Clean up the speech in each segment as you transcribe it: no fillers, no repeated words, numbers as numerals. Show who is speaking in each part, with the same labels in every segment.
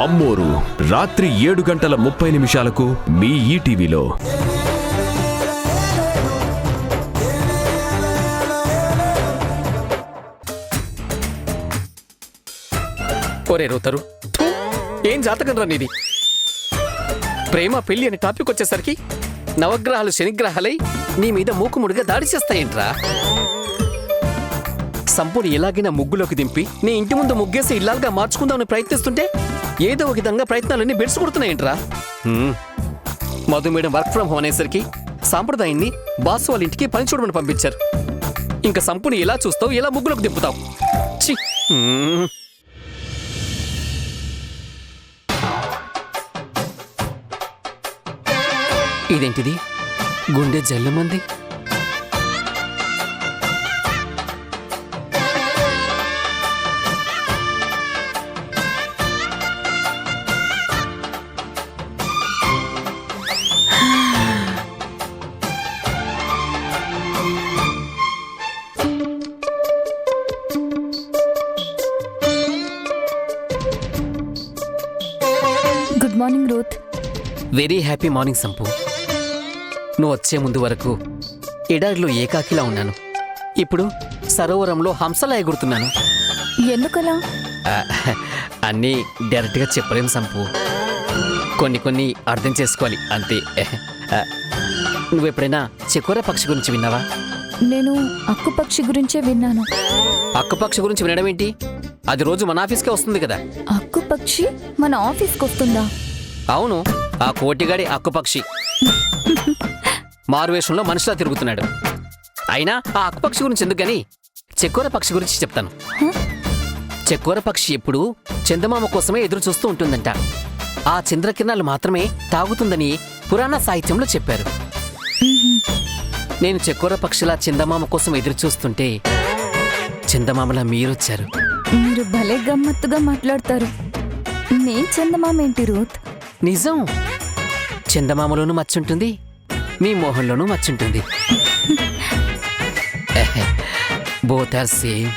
Speaker 1: అమ్మోరు రాత్రి 7:30 మీ ఈటీవీలో.
Speaker 2: ఒరే రోతరు, ఏం జాతకం రా నీది? ప్రేమ పెళ్లి అనే టాపిక్ వచ్చేసరికి నవగ్రహాలు శనిగ్రహాలై నీ మీద మూకుముడిగా దాడి చేస్తాయేంట్రా? సంపుని ఎలాగైనా ముగ్గులోకి దింపి నీ ఇంటి ముందు ముగ్గేసి ఇల్లాలుగా మార్చుకుందామని ప్రయత్నిస్తుంటే ఏదో ఒక విధంగా ప్రయత్నాలన్నీ బెడిసికొడుతున్నాయేంట్రా? Madhu madam work from home అనేసరికి సాంప్రదాయాన్ని బాసు వాళ్ళ ఇంటికి పని చూడమని పంపించారు. ఇంకా సంపుని ఎలా చూస్తావు, ఎలా ముగ్గులోకి దింపుతావు? ఛీ! ఇదేంటిది? గుండె జల్లమంది.
Speaker 3: Good morning Ruth.
Speaker 2: Very happy morning Sampu. నువ్వు వచ్చే ముందు వరకు ఎడారిలో ఏకాకిలా ఉన్నాను. ఇప్పుడు సరోవరంలో హంసలా ఎగురుతున్నాను.
Speaker 3: ఎందుకలా?
Speaker 2: అన్నీ డైరెక్ట్గా చెప్పలేను సంపు. కొన్ని అర్థం చేసుకోవాలి అంతే. నువ్వెప్పుడైనా చెకోర పక్షి గురించి విన్నావా?
Speaker 3: నేను అక్కుపక్షి గురించే విన్నాను.
Speaker 2: అక్కుపక్షి గురించి వినడం ఏంటి? అది రోజు మన ఆఫీస్కే వస్తుంది కదా.
Speaker 3: అక్కుపక్షి మన ఆఫీస్కి వస్తుందా?
Speaker 2: అవును, ఆ కోటిగాడి అక్కుపక్షి మారువేషంలో మనిషిలా తిరుగుతున్నాడు. అయినా ఆ అక్కుపక్షి గురించి ఎందుకని చెక్కోర పక్షి గురించి చెప్తాను. చెక్కోర పక్షి ఎప్పుడు చందమామ కోసమే ఎదురు చూస్తూ ఉంటుందంట. ఆ చంద్రకిరణాలు మాత్రమే తాగుతుందని పురాణ సాహిత్యంలో చెప్పారు. నేను చెక్కోర పక్షిలా చందమామ కోసం ఎదురు చూస్తుంటే చందమామలా మీరొచ్చారు.
Speaker 3: మీరు భలే గమ్మత్తుగా మాట్లాడతారు. నేను చందమామ ఏంటి రూత్?
Speaker 2: నిజం, చందమామలోనూ మచ్చుంటుంది, మీ మోహంలోనూ మచ్చుంటుంది. Both are same.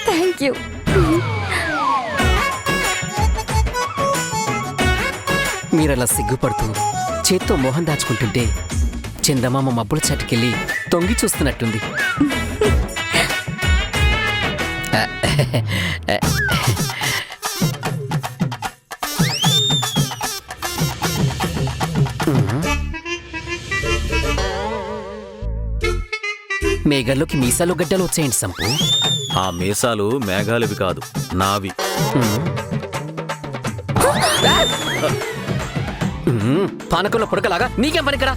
Speaker 3: Thank you.
Speaker 2: మీరలా సిగ్గుపడుతూ చేత్తో మోహం దాచుకుంటుంటే చందమామ మబ్బుల చాటుకెళ్ళి తొంగి చూస్తున్నట్టుంది. మేఘాల్లోకి మీసాలు గడ్డలు వచ్చాయండి సంపు.
Speaker 4: ఆ మీసాలు మేఘాలవి కాదు, నావి.
Speaker 2: పానకంలో పొడకలాగా నీకేం పనికరా?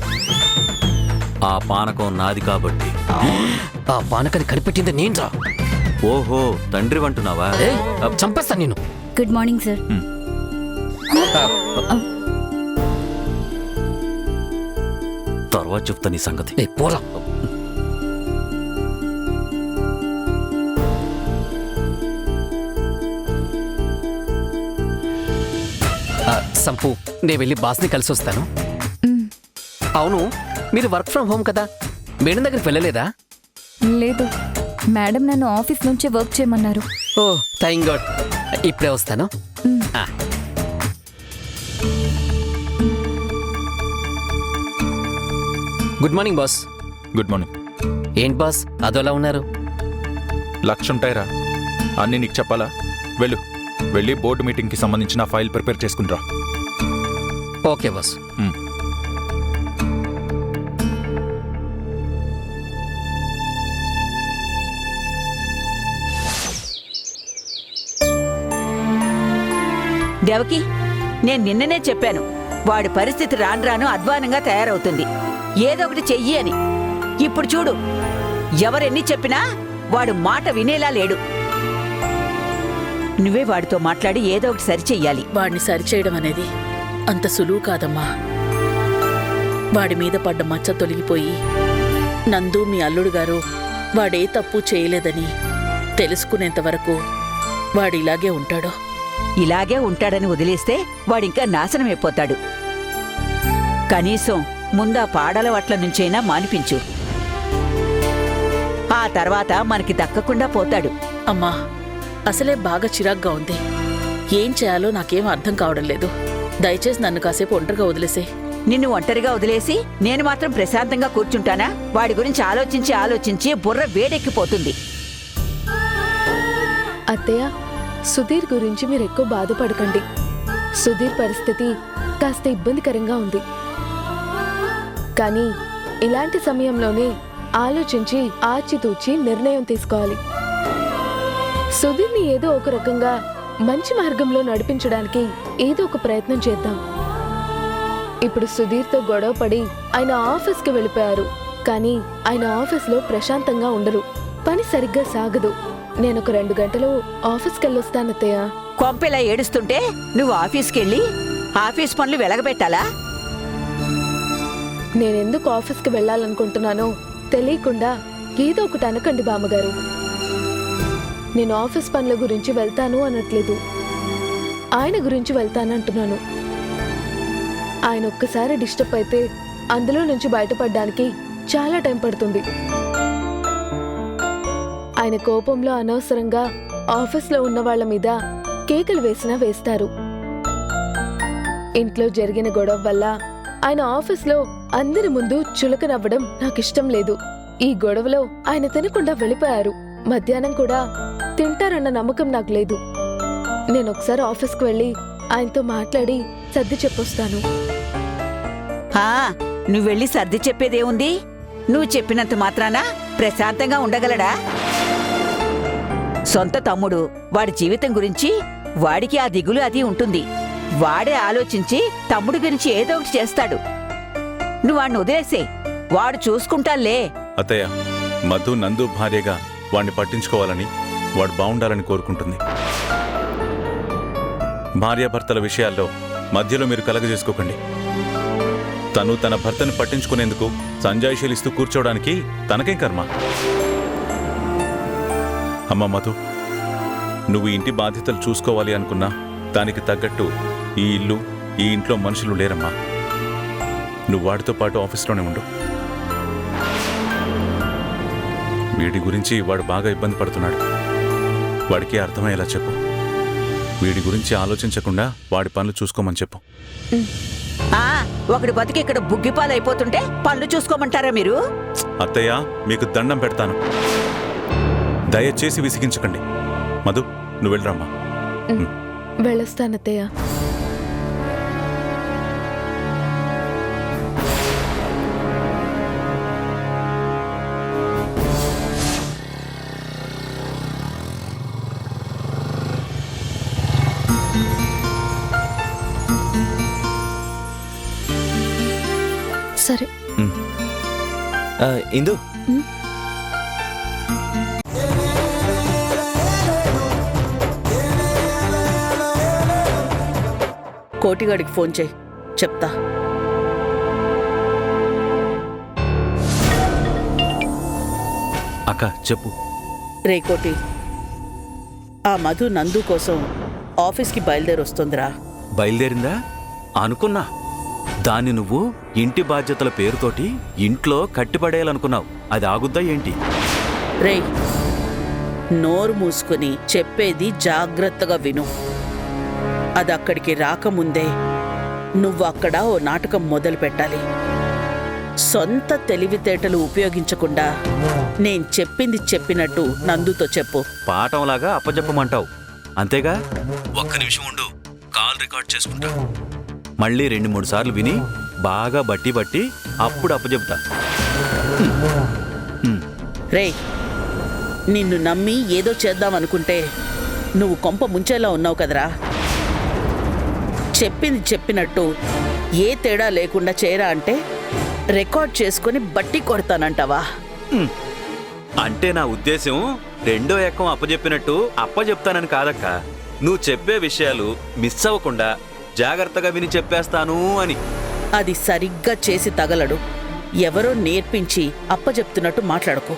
Speaker 4: ఆ పానకం నాది కాబట్టి.
Speaker 2: ఆ పానకాన్ని కనిపెట్టింది నేనురా.
Speaker 4: ఓహో, తండ్రి వంటున్నావా?
Speaker 2: చంపేస్తాను నేను.
Speaker 3: Good morning sir.
Speaker 4: తర్వాత చెప్తా నీ సంగతి.
Speaker 2: పోరా. సంపు, నేను వెళ్ళి బాస్ని కలిసి వస్తాను. అవును, మీరు వర్క్ ఫ్రం హోమ్ కదా, మేడం దగ్గరికి వెళ్ళలేదా?
Speaker 3: లేదు, మేడం నన్ను ఆఫీస్ నుంచే వర్క్ చేయమన్నారు.
Speaker 2: ఓ థ్యాంక్ గాడ్. ఇప్పుడే వస్తాను. Good morning boss.
Speaker 5: Good morning.
Speaker 2: ఏంటి బాస్ అదోలా ఉన్నారు?
Speaker 5: లక్షుంటాయిరా, అన్నీ నీకు చెప్పాలా? వెళ్ళి బోర్డు మీటింగ్కి సంబంధించిన ఫైల్ ప్రిపేర్ చేసుకుంటా.
Speaker 2: Okay boss.
Speaker 6: దేవకి, నేను నిన్ననే చెప్పాను, వాడి పరిస్థితి రాను అధ్వానంగా తయారవుతుంది, ఏదో ఒకటి చెయ్యి అని. ఇప్పుడు చూడు, ఎవరెన్ని చెప్పినా వాడు మాట వినేలా లేడు. నువ్వే వాడితో మాట్లాడి ఏదో ఒకటి సరిచెయ్యాలి.
Speaker 7: వాడిని సరిచేయడం అనేది అంత సులువు కాదమ్మా. వాడి మీద పడ్డ మచ్చ తొలగిపోయి నందు మీ అల్లుడు గారు వాడే తప్పు చేయలేదని తెలుసుకునేంత వరకు వాడు ఇలాగే ఉంటాడు.
Speaker 6: ఇలాగే ఉంటాడని వదిలేస్తే వాడింకా నాశనమైపోతాడు. కనీసం ముందా పాడలవట్ల నుంచైనా మానిపించు. ఆ తర్వాత మనకి దక్కకుండా పోతాడు.
Speaker 7: అమ్మా, అసలే బాగా చిరాగ్గా ఉంది. ఏం చేయాలో నాకేం అర్థం కావడం లేదు. దయచేసి నన్ను కాసేపు ఒంటరిగా వదిలేసే.
Speaker 6: నిన్ను ఒంటరిగా వదిలేసి నేను మాత్రం ప్రశాంతంగా కూర్చుంటానా? వాడి గురించి ఆలోచించి ఆలోచించి బుర్ర వేడెక్కిపోతుంది.
Speaker 8: అత్తయ్య, సుధీర్ గురించి మీరు ఎక్కువ బాధపడకండి. సుధీర్ పరిస్థితి కాస్త ఇబ్బందికరంగా ఉంది. కానీ ఇలాంటి సమయంలోనే ఆలోచించి ఆచితూచి నిర్ణయం తీసుకోవాలి. సుధీర్ని ఏదో ఒక రకంగా మంచి మార్గంలో నడిపించడానికి ఏదో ఒక ప్రయత్నం చేద్దాం. ఇప్పుడు సుధీర్తో గొడవ పడి ఆయన ఆఫీస్కి వెళ్ళిపోయారు. కానీ ఆయన ఆఫీస్లో ప్రశాంతంగా ఉండరు. పని సరిగ్గా సాగదు. నేను ఒక 2 గంటలు ఆఫీస్కి వెళ్ళొస్తానత్తయ్య.
Speaker 6: కొంపెలా ఏడుస్తుంటే నువ్వు ఆఫీస్కెళ్ళి ఆఫీస్ పనులు వెలగబెట్టాలా?
Speaker 8: నేనెందుకు ఆఫీస్కి వెళ్ళాలనుకుంటున్నానో తెలియకుండా ఏదో ఒకటి అనకండి బామ్మగారు. నేను ఆఫీస్ పనుల గురించి వెళ్తాను అనట్లేదు, ఆయన గురించి వెళ్తానంటున్నాను. ఆయన ఒక్కసారి డిస్టర్బ్ అయితే అందులో నుంచి బయటపడడానికి చాలా టైం పడుతుంది. ఆయన కోపంలో అనవసరంగా ఆఫీస్లో ఉన్న వాళ్ళ మీద కేకలు వేసినా వేస్తారు. ఇంట్లో జరిగిన గొడవ వల్ల ఆయన ఆఫీస్లో అందరి ముందు చులకనవ్వడం నాకిష్టం లేదు. ఈ గొడవలో ఆయన తినకుండా వెళ్ళిపోయారు. మధ్యాహ్నం కూడా తింటారన్న నమ్మకం నాకు లేదు. నేను ఒకసారి ఆఫీస్కి వెళ్ళి ఆయనతో మాట్లాడి సర్ది చెప్పొస్తాను.
Speaker 6: నువ్వెళ్ళి సర్ది చెప్పేదేముంది? నువ్వు చెప్పినంత మాత్రాన ప్రశాంతంగా ఉండగలడా? సొంత తమ్ముడు, వాడి జీవితం గురించి వాడికి ఆ దిగులు అది ఉంటుంది. వాడే ఆలోచించి తమ్ముడి గురించి ఏదో ఒకటి చేస్తాడు. నువ్వు వాడిని వదిలేసే, వాడు చూసుకుంటాలే.
Speaker 5: అత్తయ్య, మధు నందు భార్యగా వాణ్ణి పట్టించుకోవాలని, వాడు బాగుండాలని కోరుకుంటుంది. భార్యాభర్తల విషయాల్లో మధ్యలో మీరు కలగజేసుకోకండి. తను తన భర్తను పట్టించుకునేందుకు సంజాయిషీలిస్తూ కూర్చోవడానికి తనకేం కర్మ? అమ్మ మధు, నువ్వు ఇంటి బాధ్యతలు చూసుకోవాలి అనుకున్నా దానికి తగ్గట్టు ఈ ఇల్లు, ఈ ఇంట్లో మనుషులు లేరమ్మా. నువ్వు వాడితో పాటు ఆఫీస్లోనే ఉండు. వీడి గురించి వాడు బాగా ఇబ్బంది పడుతున్నాడు. వాడికి అర్థమయ్యేలా చెప్పు. వీడి గురించి ఆలోచించకుండా వాడి పనులు చూసుకోమని చెప్పు.
Speaker 6: ఒకటి బతికి ఇక్కడ బుగ్గిపాలైపోతుంటే పనులు చూసుకోమంటారా మీరు?
Speaker 5: అత్తయ్య, మీకు దండం పెడతాను, దయచేసి విసిగించకండి. మధు, నువ్వు వెళ్ళరమ్మా.
Speaker 8: వెళ్ళొస్తానత్తయ్య. సరే.
Speaker 9: ఇందు,
Speaker 7: కోటిగాడికి ఫోన్ చేయి, చెప్తా.
Speaker 4: అక్క చెప్పు.
Speaker 7: రే కోటి, ఆ మధు నందు కోసం ఆఫీస్కి బయలుదేరొస్తుందిరా.
Speaker 4: బయలుదేరిందా? అనుకున్నా. దాన్ని నువ్వు ఇంటి బాధ్యతల పేరుతోటి ఇంట్లో కట్టిపడేయాలనుకున్నావు. అది ఆగుద్దా ఏంటి?
Speaker 7: రే, నోరు మూసుకుని చెప్పేది జాగ్రత్తగా విను. అది అక్కడికి రాకముందే నువ్వు అక్కడ ఓ నాటకం మొదలు పెట్టాలి. సొంత తెలివితేటలు ఉపయోగించకుండా నేను చెప్పింది చెప్పినట్టు నందుతో చెప్పు.
Speaker 4: పాఠంలాగా అప్పచెప్పమంటావు అంతేగా? ఒక్క నిమిషం ఉండు, కాల్ రికార్డ్ చేసుకుంటా. మళ్ళీ 2-3 సార్లు విని బాగా బట్టి అప్పుడు అప్పచెప్తా.
Speaker 7: రే, నిన్ను నమ్మి ఏదో చేద్దామనుకుంటే నువ్వు కొంప ముంచేలా ఉన్నావు కదరా. చెప్పింది చెప్పినట్టు ఏ తేడా లేకుండా చేయరా అంటే రికార్డ్ చేసుకుని బట్టి కొడతానంటావా?
Speaker 4: అంటే నా ఉద్దేశం రెండో ఎక్కం అప్పచెప్పినట్టు అప్పచెప్తానని కాదక్క. నువ్వు చెప్పే విషయాలు మిస్ అవ్వకుండా జాగ్రత్తగా విని చెప్పేస్తాను అని.
Speaker 7: అది సరిగ్గా చేసి తగలడు. ఎవరో నేర్పించి అప్పచెప్తున్నట్టు మాట్లాడుకో.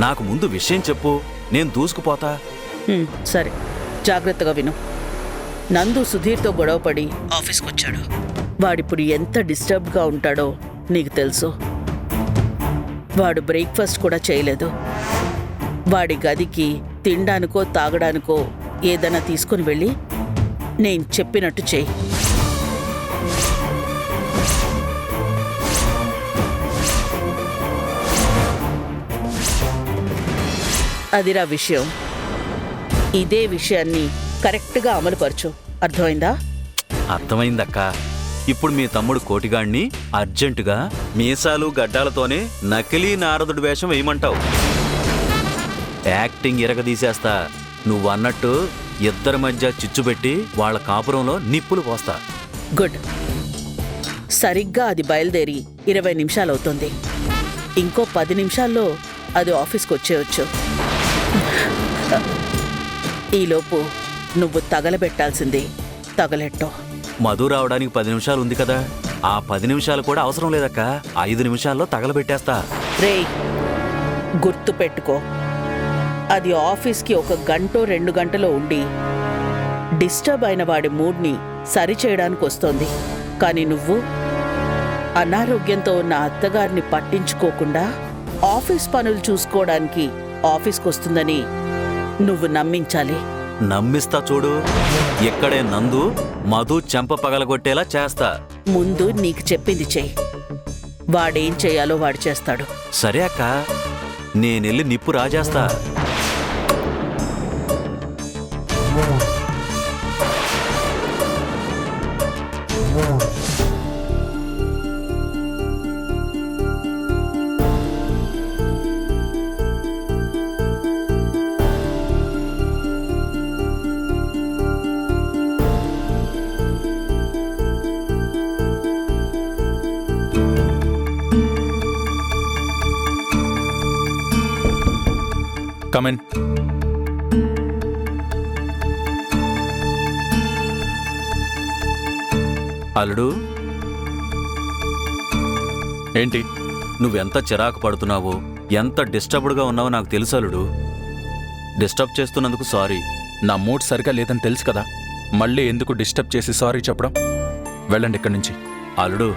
Speaker 4: నాకు ముందు విషయం చెప్పు, నేను దూసుకుపోతా.
Speaker 7: సరే, జాగ్రత్తగా విను. నందు సుధీర్తో గొడవపడి ఆఫీస్కొచ్చాడు. వాడిప్పుడు ఎంత డిస్టర్బ్గా ఉంటాడో నీకు తెలుసు. వాడు బ్రేక్ఫాస్ట్ కూడా చేయలేదు. వాడి గదికి తినడానికో తాగడానికో ఏదైనా తీసుకుని వెళ్ళి నేను చెప్పినట్టు చెయ్యి. అదిరా విషయం. ఇదే విషయాన్ని కరెక్ట్గా అమలుపరచు. అర్థమైందా?
Speaker 4: అర్థమైందక్క. ఇప్పుడు మీ తమ్ముడు కోటిగాణ్ణి అర్జెంటుగా మీసాలు గడ్డాలతోనే నకిలీ నారదుడి వేషం వేయమంటావు. యాక్టింగ్ ఇరగదీసేస్తా. నువ్వన్నట్టు ఇద్దరి మధ్య చిచ్చుపెట్టి వాళ్ళ కాపురంలో నిప్పులు పోస్తా.
Speaker 7: గుడ్. సరిగ్గా అది బయలుదేరి 20 నిమిషాలవుతుంది. ఇంకో 10 నిమిషాల్లో అది ఆఫీస్కి వచ్చేయచ్చు. ఈలోపు నువ్వు తగలబెట్టాల్సింది తగలెట్టో.
Speaker 4: మధు రావడానికి 10 నిమిషాలు ఉంది కదా, ఆ 10 నిమిషాలు కూడా అవసరం లేదక్క. 5 నిమిషాల్లో తగలబెట్టేస్తా.
Speaker 7: రేయ్, గుర్తు పెట్టుకో, అది ఆఫీస్కి 1 గంటో 2 గంటలో ఉండి డిస్టర్బ్ అయిన వాడి మూడ్ని సరిచేయడానికి వస్తోంది. కానీ నువ్వు అనారోగ్యంతో ఉన్న అత్తగారిని పట్టించుకోకుండా ఆఫీస్ పనులు చూసుకోవడానికి ఆఫీస్కి వస్తుందని నువ్వు నమ్మించాలి.
Speaker 4: నమ్మిస్తా చూడు. ఇక్కడే నందు మధు చెంప పగలగొట్టేలా చేస్తా.
Speaker 7: ముందు నీకు చెప్పింది చెయ్యి. వాడేం చేయాలో వాడు చేస్తాడు.
Speaker 4: సరే అక్క, నేనెళ్ళి నిప్పు రాజేస్తా.
Speaker 5: కమెన్.
Speaker 4: అల్లుడు,
Speaker 5: ఏంటి?
Speaker 4: నువ్వెంత చిరాకు పడుతున్నావో, ఎంత డిస్టర్బ్డ్గా ఉన్నావో నాకు తెలుసు అల్లుడు. డిస్టర్బ్ చేస్తున్నందుకు సారీ.
Speaker 5: నా మూడ్ సరిగా లేదని తెలుసు కదా, మళ్ళీ ఎందుకు డిస్టర్బ్ చేసి సారీ చెప్పడం? వెళ్ళండి ఇక్కడి నుంచి.
Speaker 4: అల్లుడు,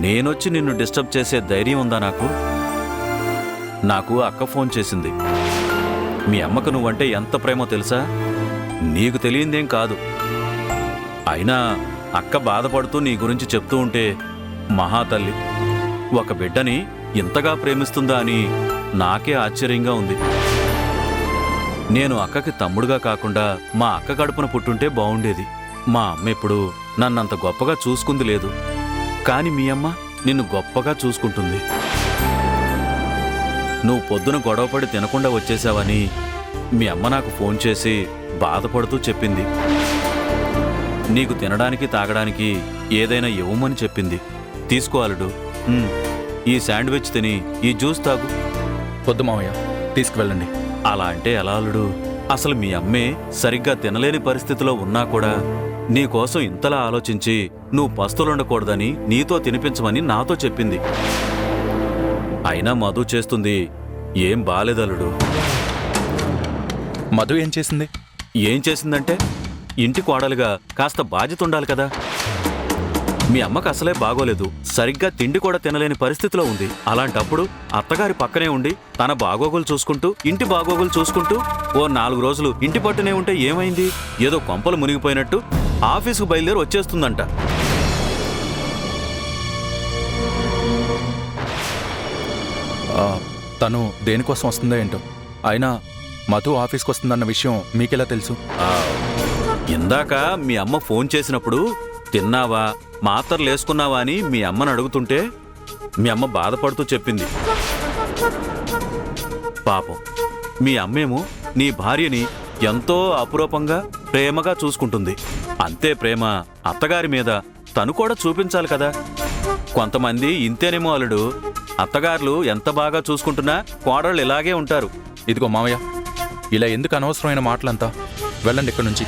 Speaker 4: నేనొచ్చి నిన్ను డిస్టర్బ్ చేసే ధైర్యం ఉందా నాకు? నాకు అక్క ఫోన్ చేసింది. మీ అమ్మకు నువ్వంటే ఎంత ప్రేమో తెలుసా? నీకు తెలియందేం కాదు. అయినా అక్క బాధపడుతూ నీ గురించి చెప్తూ ఉంటే, మహాతల్లి ఒక బిడ్డని ఇంతగా ప్రేమిస్తుందా అని నాకే ఆశ్చర్యంగా ఉంది. నేను అక్కకి తమ్ముడుగా కాకుండా మా అక్క కడుపున పుట్టుంటే బావుండేది. మా అమ్మ ఎప్పుడు నన్నంత గొప్పగా చూసుకుంది లేదు. కాని మీ అమ్మ నిన్ను గొప్పగా చూసుకుంటుంది. నువ్వు పొద్దున గొడవపడి తినకుండా వచ్చేసావని మీ అమ్మ నాకు ఫోన్ చేసి బాధపడుతూ చెప్పింది. నీకు తినడానికి తాగడానికి ఏదైనా ఇవ్వమని చెప్పింది. తీసుకో అల్లుడు, ఈ శాండ్విచ్ తిని ఈ జ్యూస్ తాగు.
Speaker 5: వద్దు మావయ్య, తీసుకువెళ్ళండి.
Speaker 4: అలా అంటే ఎలా అల్లుడు? అసలు మీ అమ్మే సరిగ్గా తినలేని పరిస్థితిలో ఉన్నా కూడా నీకోసం ఇంతలా ఆలోచించి నువ్వు పస్తులుండకూడదని నీతో తినిపించమని నాతో చెప్పింది. అయినా మధు చేస్తుంది ఏం బాలేదల్లుడు.
Speaker 5: మధు ఏం చేసింది?
Speaker 4: ఏం చేసిందంటే, ఇంటి కోడలుగా కాస్త బాధ్యత ఉండాలి కదా. మీ అమ్మకు అసలే బాగోలేదు. సరిగ్గా తిండి కూడా తినలేని పరిస్థితిలో ఉంది. అలాంటప్పుడు అత్తగారి పక్కనే ఉండి తన బాగోగులు చూసుకుంటూ, ఇంటి బాగోగులు చూసుకుంటూ ఓ 4 రోజులు ఇంటి పట్టునే ఉంటే ఏమైంది? ఏదో కొంపలు మునిగిపోయినట్టు ఆఫీసుకు బయలుదేరి వచ్చేస్తుందంట.
Speaker 5: తను దేనికోసం వస్తుందో ఏంటో. అయినా మధు ఆఫీస్కి వస్తుందన్న విషయం మీకెలా తెలుసు?
Speaker 4: ఇందాక మీ అమ్మ ఫోన్ చేసినప్పుడు తిన్నావా, మాత్రలు వేసుకున్నావా అని మీ అమ్మని అడుగుతుంటే మీ అమ్మ బాధపడుతూ చెప్పింది. పాపం మీ అమ్మేమో నీ భార్యని ఎంతో అపురూపంగా ప్రేమగా చూసుకుంటుంది. అంతే ప్రేమ అత్తగారి మీద తను కూడా చూపించాలి కదా. కొంతమంది ఇంతేనేమో అల్లుడు. అత్తగారులు ఎంత బాగా చూసుకుంటున్నా కోడళ్ళు ఇలాగే ఉంటారు.
Speaker 5: ఇదిగో మావయ్య, ఇలా ఎందుకు అనవసరమైన మాటలంతా? వెళ్ళండి ఇక్కడి నుంచి.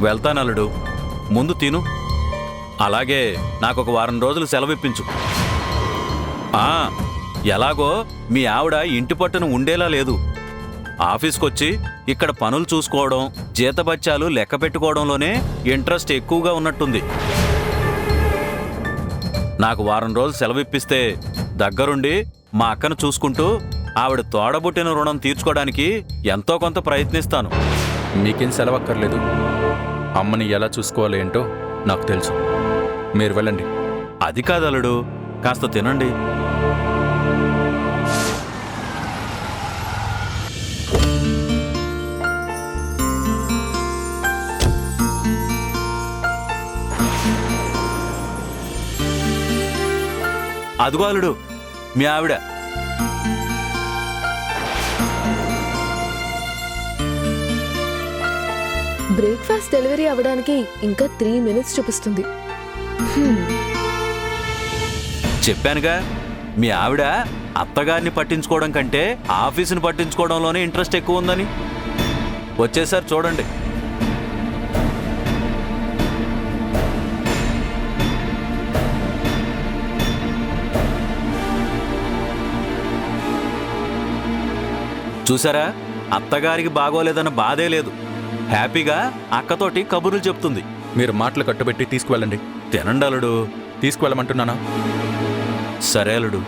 Speaker 4: వెళ్తానల్లుడు, ముందు తిను. అలాగే నాకొక 1 వారం రోజులు సెలవిప్పించు. ఎలాగో మీ ఆవిడ ఇంటి పట్టున ఉండేలా లేదు. ఆఫీస్కొచ్చి ఇక్కడ పనులు చూసుకోవడం, జీతబత్యాలు లెక్క పెట్టుకోవడంలోనే ఇంట్రెస్ట్ ఎక్కువగా ఉన్నట్టుంది. నాకు 1 వారం రోజులు సెలవిప్పిస్తే దగ్గరుండి మా అక్కను చూసుకుంటూ ఆవిడ తోడబుట్టిన రుణం తీర్చుకోవడానికి ఎంతో కొంత ప్రయత్నిస్తాను.
Speaker 5: మీకేం సెలవక్కర్లేదు.
Speaker 9: అమ్మని ఎలా చూసుకోవాలో ఏంటో నాకు తెలుసు. మీరు వెళ్ళండి.
Speaker 4: అది కాదు అల్లుడు, కాస్త తినండి. అదిగో అల్లుడు, మీ ఆవిడ.
Speaker 8: బ్రేక్ఫాస్ట్ డెలివరీ అవ్వడానికి ఇంకా 3 minutes చూపిస్తుంది.
Speaker 4: చెప్పానుగా, మీ ఆవిడ అత్తగారిని పట్టించుకోవడం కంటే ఆఫీసుని పట్టించుకోవడంలోనే ఇంట్రెస్ట్ ఎక్కువ ఉందని. వచ్చేసారి చూడండి. చూసారా, అత్తగారికి బాగోలేదన్న బాధే లేదు. హ్యాపీగా అక్కతోటి కబుర్లు చెప్తుంది.
Speaker 9: మీరు మాటలు కట్టుబెట్టి తీసుకువెళ్ళండి.
Speaker 4: తినండి అల్లుడు.
Speaker 9: తీసుకువెళ్ళమంటున్నానా?
Speaker 4: సరే అల్లుడు.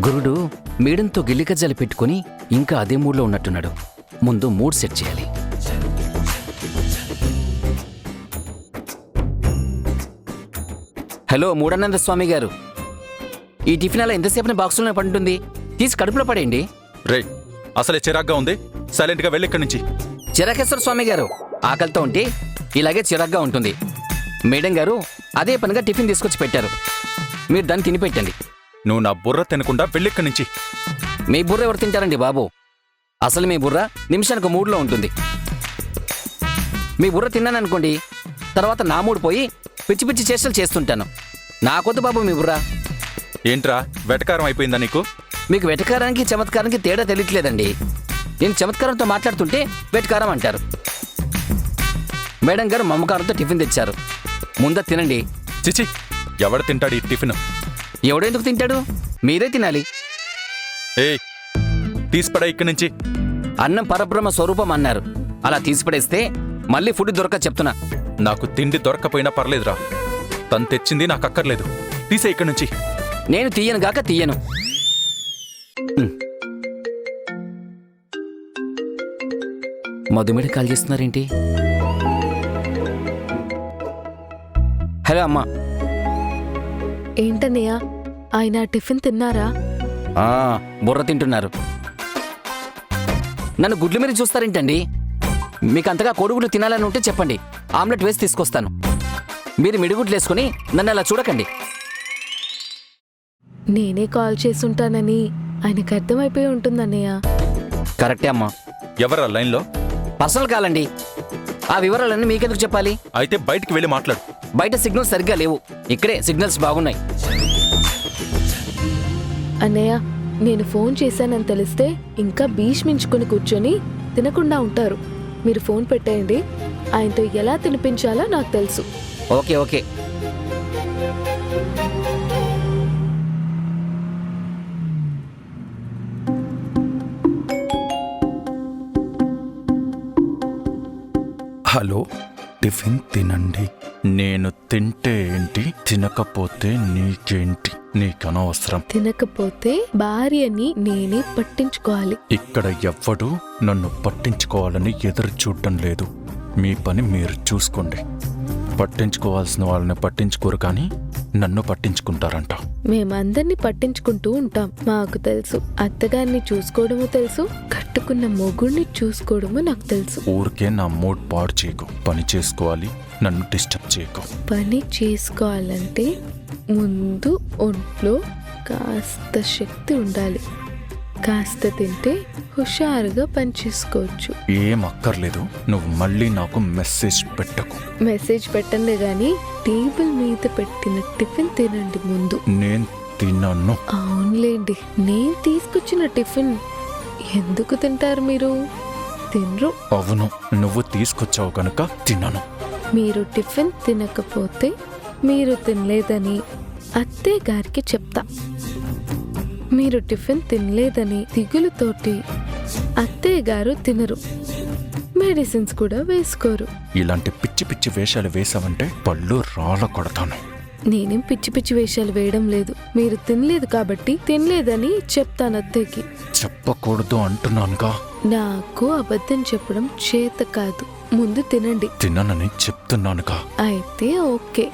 Speaker 2: గురుడు మేడంతో గిల్లికజ్జాలు పెట్టుకుని ఇంకా అదే మూడ్లో ఉన్నట్టున్నాడు. ముందు మూడ్ సెట్ చేయాలి. హలో మూడానంద స్వామి గారు, ఈ టిఫిన్ అలా ఎంతసేపు బాక్సులోనే పడుతుంది, తీసి కడుపులో పడేయండి.
Speaker 9: రే, అసలే చిరాగ్గా ఉంది. సైలెంట్గా వెళ్ళి ఇక్కడి నుంచి.
Speaker 2: చిరాకేశ్వర స్వామి గారు, ఆకలితో ఉంటే ఇలాగే చిరాగ్గా ఉంటుంది. మేడం గారు అదే పనిగా టిఫిన్ తీసుకొచ్చి పెట్టారు, మీరు దాన్ని తిని పెట్టండి.
Speaker 9: నువ్వు నా బుర్ర తినకుండా వెళ్ళి ఇక్కడి నుంచి.
Speaker 2: మీ బుర్ర ఎవరు తింటారండి బాబు? అసలు మీ బుర్ర నిమిషానికి మూడ్లో ఉంటుంది. మీ బుర్ర తిన్నాననుకోండి, తర్వాత నా మూడు పోయి పిచ్చి పిచ్చి చేష్టలు చేస్తుంటాను. నాకొద్దు బాబు మీ బుర్ర.
Speaker 9: ఏంట్రా, వెటకారం అయిపోయిందా నీకు?
Speaker 2: మీకు వెటకారానికి చమత్కారానికి తేడా తెలియట్లేదండి. నేను చమత్కారంతో మాట్లాడుతుంటే వెటకారం అంటారు. మేడం గారు మమ్మకారంతో టిఫిన్ తెచ్చారు, ముందా తినండి.
Speaker 9: చిచి, ఎవడు తింటాడు ఈ టిఫిన్?
Speaker 2: ఎవడెందుకు తింటాడు? మీరే తినాలి.
Speaker 9: ఏయ్, తీసిపడా ఇక్కడి నుంచి.
Speaker 2: అన్నం పరబ్రహ్మ స్వరూపం అన్నారు, అలా తీసిపడేస్తే మళ్ళీ ఫుడ్ దొరక చెప్తున్నా.
Speaker 9: నాకు తిండి దొరకపోయినా పర్లేదురా, తను తెచ్చింది నాకు అక్కర్లేదు. తీసే ఇక్కడి నుంచి.
Speaker 2: నేను తీయను గాక తీయను. మధుమేడ కాల్ చేస్తున్నారేంటి? హలో అమ్మా.
Speaker 8: ఏంటన్నయ్య, ఆయన టిఫిన్ తిన్నారా?
Speaker 2: బుర్ర తింటున్నారు. నన్ను గుడ్లు మీరు చూస్తారేంటండి? మీకు అంతగా కోడిగుడ్లు తినాలని ఉంటే చెప్పండి, ఆమ్లెట్ వేసి తీసుకొస్తాను. మీరు మిడిగుడ్లు వేసుకుని నన్ను అలా చూడకండి.
Speaker 8: నేనే కాల్ చేసుంటానని ఆయనకు అర్థమైపోయి ఉంటుందన్నయ్య.
Speaker 2: కరెక్టే అమ్మా.
Speaker 9: ఎవరా లైన్లో?
Speaker 2: పర్సనల్ కాలండి, ఆ వివరాలన్నీ మీకెందుకు చెప్పాలి?
Speaker 9: అయితే బయటికి వెళ్ళి మాట్లాడు.
Speaker 2: బయట సిగ్నల్స్ సరిగ్గా లేవు, ఇక్కడే సిగ్నల్స్ బాగున్నాయి.
Speaker 8: అన్నయ్య, నేను ఫోన్ చేశానని తెలిస్తే ఇంకా భీష్మించుకుని కూర్చొని తినకుండా ఉంటారు. మీరు ఫోన్ పెట్టేయండి, ఆయనతో ఎలా తినిపించాలో నాకు తెలుసు.
Speaker 2: Okay okay.
Speaker 9: హలో, టిఫిన్ తినండి. నేను తింటే ఏంటి, తినకపోతే నీకేంటి? నీకనవసరం.
Speaker 8: తినకపోతే భార్యని నేనే పట్టించుకోవాలి.
Speaker 9: ఇక్కడ ఎవ్వడూ నన్ను పట్టించుకోవాలని ఎదురు చూడటం లేదు. మీ పని మీరు చూసుకోండి. పట్టించుకోవాల్సిన వాళ్ళని పట్టించుకోరు, కానీ నన్ను పట్టించుకుంటారంట.
Speaker 8: మేమందరినీ పట్టించుకుంటూ ఉంటాం, మాకు తెలుసు. అత్తగారిని చూసుకోవడము తెలుసు, కట్టుకున్న మొగుడిని చూసుకోవడము నాకు తెలుసు.
Speaker 9: ఊరికే నా మూడ్ పాడు చేయకు. పని చేసుకోవాలి, నన్ను డిస్టర్బ్ చేయకు.
Speaker 8: పని చేసుకోవాలంటే ముందు ఒంట్లో కాస్త శక్తి ఉండాలి. కాస్త తింటే హుషారుగా పని చేసుకోవచ్చు.
Speaker 9: ఏం అక్కర్లేదు, నువ్వు మళ్ళీ నాకు మెసేజ్ పెట్టకు.
Speaker 8: మెసేజ్ పెట్టండి గాని టేబుల్ మీద పెట్టిన టిఫిన్ తినండి ముందు.
Speaker 9: నేను తిన్నాను.
Speaker 8: అవునులేండి, నేను తీసుకొచ్చిన టిఫిన్ ఎందుకు తింటారు మీరు? తినరు.
Speaker 9: అవును, నువ్వు తీసుకొచ్చావు కనుక తిన్నాను.
Speaker 8: మీరు టిఫిన్ తినకపోతే మీరు తినలేదని అత్తయ్య గారికి చెప్తా. మీరు టిఫిన్ తినలేదని దిగులుతోటి అత్తయ్య గారు తినరు, మెడిసిన్స్ కూడా వేసుకోరు.
Speaker 9: ఇలాంటి పిచ్చి పిచ్చి వేషాలు వేసావంటే పళ్ళు రాళ్ళ కొడతాను.
Speaker 8: నేనేం పిచ్చి పిచ్చి వేషాలు వేయడం లేదు. మీరు తినలేదు కాబట్టి తినలేదని చెప్తాను అత్తయ్యకి.
Speaker 9: చెప్పకూడదు అంటున్నానుగా.
Speaker 8: నాకు అబద్ధం చెప్పడం చేత కాదు. ముందు తినండి.
Speaker 9: తిననని చెప్తున్నానుగా.
Speaker 8: అయితే ఓకే,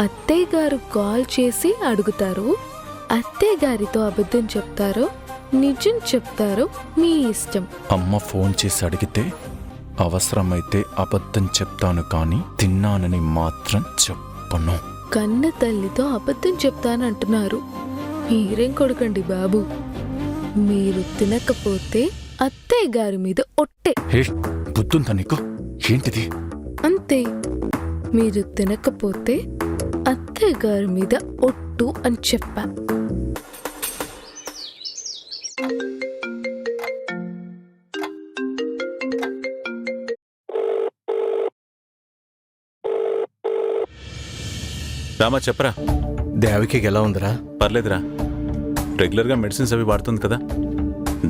Speaker 8: అత్తయ్య గారు కాల్ చేసి అడుగుతారు. అత్తయ్య గారితో అబద్ధం చెప్తారో నిజం చెప్తారో మీ ఇష్టం.
Speaker 9: అమ్మ ఫోన్ చేసి అడిగితే అవసరమైతే అబద్ధం చెప్తాను, కానీ తిన్నానని మాత్రం చెప్పను.
Speaker 8: కన్న తల్లితో అబద్ధం చెప్తానంటున్నారు. మీరేం కొడుకండి బాబు. మీరు తినకపోతే అత్తయ్య గారి మీద ఒట్టే.
Speaker 9: హే, బుద్ధుందా నీకు? ఏంటిది?
Speaker 8: అంతే, మీరు తినకపోతే అత్తయ్య గారి మీద ఒట్టు అని చెప్పా.
Speaker 5: రామా చెప్పరా.
Speaker 10: దేవకి ఎలా ఉందిరా?
Speaker 5: పర్లేదురా, రెగ్యులర్గా మెడిసిన్స్ అవి వాడుతుంది కదా.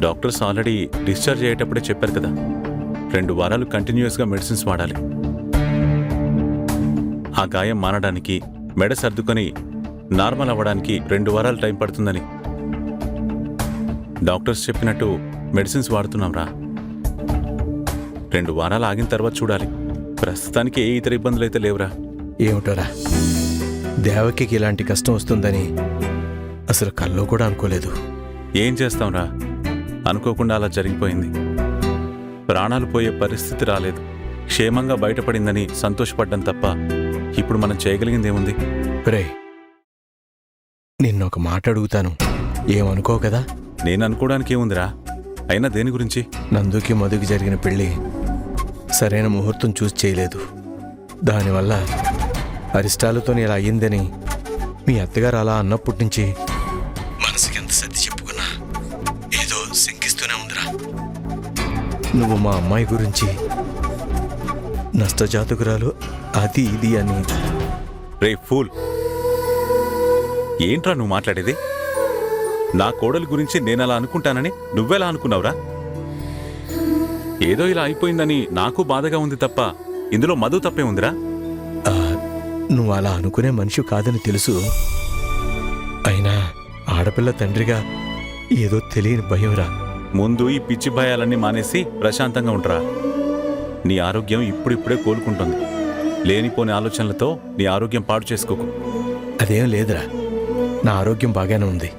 Speaker 5: డాక్టర్స్ ఆల్రెడీ డిశ్చార్జ్ అయ్యేటప్పుడే చెప్పారు కదా, 2 వారాలు కంటిన్యూస్గా మెడిసిన్స్ వాడాలి. ఆ గాయం మానడానికి, మెడ సర్దుకొని నార్మల్ అవ్వడానికి 2 వారాలు టైం పడుతుందని డాక్టర్స్ చెప్పినట్టు మెడిసిన్స్ వాడుతున్నాంరా. 2 వారాలు ఆగిన తర్వాత చూడాలి. ప్రస్తుతానికి ఏ ఇతర ఇబ్బందులు అయితే లేవురా.
Speaker 10: ఏమిటోరా, దేవకి ఇలాంటి కష్టం వస్తుందని అసలు కల్లో కూడా అనుకోలేదు.
Speaker 5: ఏం చేస్తాంరా, అనుకోకుండా అలా జరిగిపోయింది. ప్రాణాలు పోయే పరిస్థితి రాలేదు. క్షేమంగా బయటపడిందని సంతోషపడ్డం తప్ప ఇప్పుడు మనం చేయగలిగిందేముంది?
Speaker 10: రే, నిన్నొక మాట అడుగుతాను, ఏమనుకో కదా?
Speaker 5: నేను అనుకోవడానికి ఏముందిరా, అయినా దేని గురించి?
Speaker 10: నందుకి మధుకి జరిగిన పెళ్ళి సరైన ముహూర్తం చూసి చేయలేదు. దానివల్ల అరిష్టాలతో ఇలా అయ్యిందని మీ అత్తగారు అలా అన్నప్పటి నుంచి మనసుకి ఎంత సర్ది చెప్పుకున్నా ఏదో శంకిస్తూనే ఉందిరా. నువ్వు మా అమ్మాయి గురించి నష్టజాతకురాలు అది ఇది అని.
Speaker 5: రే ఫూల్, ఏంట్రా నువ్వు మాట్లాడేది? నా కోడలి గురించి నేను అలా అనుకుంటానని నువ్వెలా అనుకున్నావురా? ఏదో ఇలా అయిపోయిందని నాకు బాధగా ఉంది తప్ప ఇందులో మధు తప్పే ఉందిరా.
Speaker 10: నువ్వు అలా అనుకునే మనిషి కాదని తెలుసు. అయినా ఆడపిల్ల తండ్రిగా ఏదో తెలియని భయంరా.
Speaker 5: ముందు ఈ పిచ్చి భయాలన్నీ మానేసి ప్రశాంతంగా ఉండరా. నీ ఆరోగ్యం ఇప్పుడిప్పుడే కోలుకుంటుంది. లేనిపోని ఆలోచనలతో నీ ఆరోగ్యం పాడు చేసుకోకు.
Speaker 10: అదేం లేదురా, నా ఆరోగ్యం బాగానే ఉంది.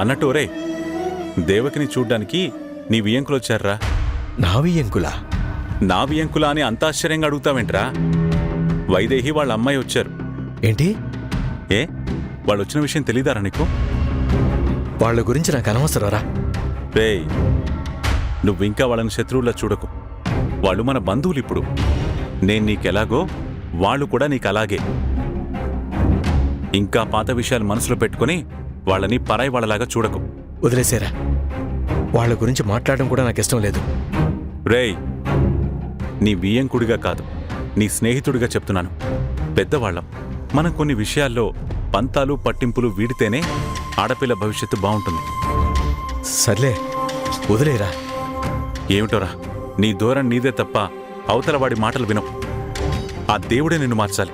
Speaker 5: అన్నట్టు రే, దేవకిని చూడ్డానికి నీ వియంకులు వచ్చారా?
Speaker 10: నా వియ్యంకులా?
Speaker 5: నా వియంకులా అని అంత ఆశ్చర్యంగా అడుగుతావేంట్రా? వైదేహి వాళ్ళ అమ్మాయి వచ్చారు.
Speaker 10: ఏంటి?
Speaker 5: ఏ, వాళ్ళు వచ్చిన విషయం తెలీదారా నీకు?
Speaker 10: వాళ్ళ గురించి నాకు అనవసరరా.
Speaker 5: రేయ్, నువ్వింకా వాళ్ళని శత్రువులా చూడకు. వాళ్ళు మన బంధువులు. ఇప్పుడు నేను నీకెలాగో వాళ్ళు కూడా నీకలాగే. ఇంకా పాత విషయాలు మనసులో పెట్టుకుని వాళ్ళని పరాయి వాళ్ళలాగా చూడకు.
Speaker 10: వదిలేసారా, వాళ్ళ గురించి మాట్లాడడం కూడా నాకు ఇష్టం లేదు.
Speaker 5: రేయ్, నీ వియ్యంకుడిగా కాదు, నీ స్నేహితుడిగా చెప్తున్నాను. పెద్దవాళ్ళం మనం కొన్ని విషయాల్లో పంతాలు పట్టింపులు వీడితేనే ఆడపిల్ల భవిష్యత్తు బాగుంటుంది.
Speaker 10: సర్లే, వదిలేరా.
Speaker 5: ఏమిటోరా, నీ దూరం నీదే తప్ప అవతల వాడి మాటలు వినవు. ఆ దేవుడే నిన్ను మార్చాలి,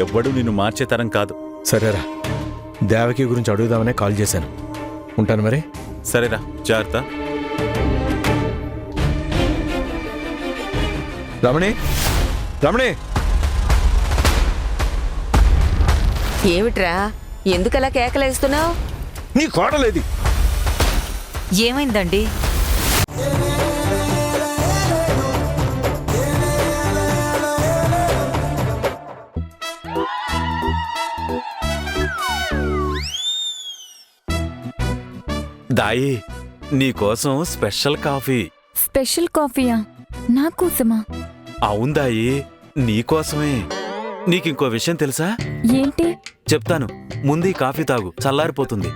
Speaker 5: ఎవ్వడూ నిన్ను మార్చే తరం కాదు.
Speaker 10: సరేరా, దేవకి గురించి అడుగుదామనే కాల్ చేశాను. ఉంటాను మరి.
Speaker 5: సరేరా, జాగ్రత్త.
Speaker 10: రమణి, రమణి!
Speaker 6: ఏమిట్రా, ఎందుకలా కేకలేస్తున్నావు?
Speaker 10: నీ కోడలేది?
Speaker 6: ఏమైందండి?
Speaker 4: దాయి, నీకోసం స్పెషల్ కాఫీ.
Speaker 3: స్పెషల్ కాఫీయా? నా కోసమా?
Speaker 4: అవుందాయి, నీకోసమే. నీకింకో విషయం తెలుసా?
Speaker 3: ఏంటి?
Speaker 4: చెప్తాను, ముందు ఈ కాఫీ తాగు, చల్లారిపోతుంది.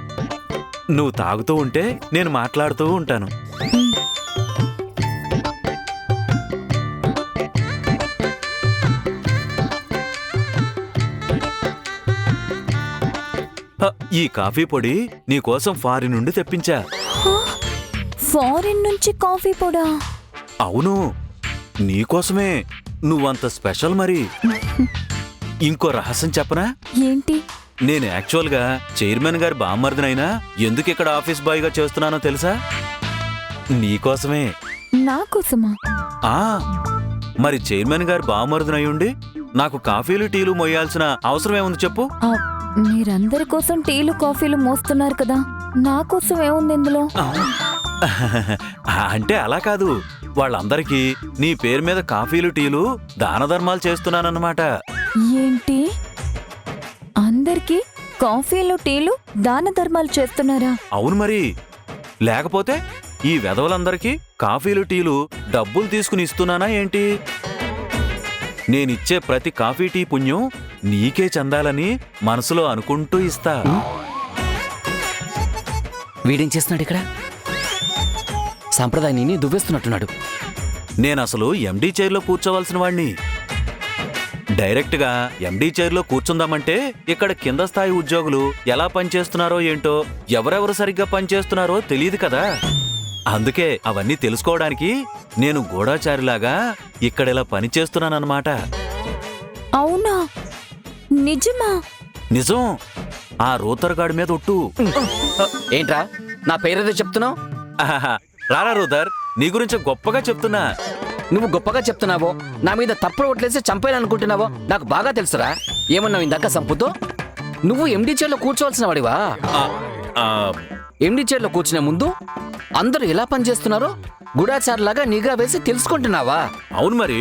Speaker 4: నువ్వు తాగుతూ ఉంటే నేను మాట్లాడుతూ ఉంటాను. ఈ కాఫీ పొడి నీకోసం ఫారిన్ నుండి తెప్పించా.
Speaker 3: ఫారిన్ నుంచి కాఫీ పొడా?
Speaker 4: అవును, నీకోసమే. నువ్వంత స్పెషల్ మరి. ఇంకో రహస్యం చెప్పనా?
Speaker 3: ఏంటి?
Speaker 4: నేను యాక్చువల్గా చైర్మన్ గారి బామ్మర్దినైనా ఎందుకు ఇక్కడ ఆఫీస్ బాయ్గా చేస్తున్నానో తెలుసా? నీకోసమే.
Speaker 3: నా కోసమా?
Speaker 4: ఆ మరి చైర్మన్ గారి బామ్మర్దినయ్యుండి నాకు కాఫీలు టీలు మొయ్యాల్సిన అవసరం ఏముంది చెప్పు?
Speaker 3: ఆ, మీరందరి కోసం టీలు కాఫీలు మోస్తున్నారు కదా, నా కోసం ఏముంది ఇందులో?
Speaker 4: అంటే అలా కాదు, వాళ్ళందరికీ నీ పేరు మీద కాఫీలు టీలు దాన ధర్మాలు చేస్తున్నానన్నమాట.
Speaker 3: ఏంటి? అందరికీ కాఫీలు టీలు దాన ధర్మాలు చేస్తున్నారా?
Speaker 4: అవును మరి, లేకపోతే ఈ వెధవలందరికీ కాఫీలు టీలు డబ్బులు తీసుకుని ఇస్తున్నానా ఏంటి? నేనిచ్చే ప్రతి కాఫీ టీ పుణ్యం నీకే చెందాలని మనసులో అనుకుంటూ ఇస్తా.
Speaker 2: వీడేం చేస్తున్నాడు ఇక్కడ? సాంప్రదాయాన్ని దువ్వేస్తున్నట్టున్నాడు.
Speaker 4: నేనసలు ఎండీ చైర్లో కూర్చోవలసిన వాణ్ణి. డైరెక్ట్గా ఎండీ చైర్లో కూర్చుందామంటే ఇక్కడ కింద స్థాయి ఉద్యోగులు ఎలా పనిచేస్తున్నారో ఏంటో, ఎవరెవరు సరిగ్గా పనిచేస్తున్నారో తెలియదు కదా. అందుకే అవన్నీ తెలుసుకోవడానికి నేను గూఢాచారిలాగా ఇక్కడిలా పనిచేస్తున్నానన్నమాట.
Speaker 3: అవునా? నిజమా?
Speaker 4: నిజం. ఆ రూతర్గాడి మీద ఒట్టు.
Speaker 2: ఏంట్రా నా పేరేదో చెప్తున్నావు?
Speaker 4: ఆహాహా. రారా రూతర్, నీ గురించి గొప్పగా చెప్తున్నా.
Speaker 2: నువ్వు గొప్పగా చెప్తున్నావో నా మీద తప్పుడు ఓట్లేసి చంపేయాలనుకుంటున్నావో నాకు బాగా తెలుసురా. ఏమన్నావు ఇందాక సంపుతో? నువ్వు ఎండీ చైర్లో కూర్చోవలసిన వాడివా? ఎండీ చైర్లో కూర్చునే ముందు అందరూ ఎలా పనిచేస్తున్నారో గుడాచారులాగా నిఘా వేసి తెలుసుకుంటున్నావా?
Speaker 4: అవును మరి,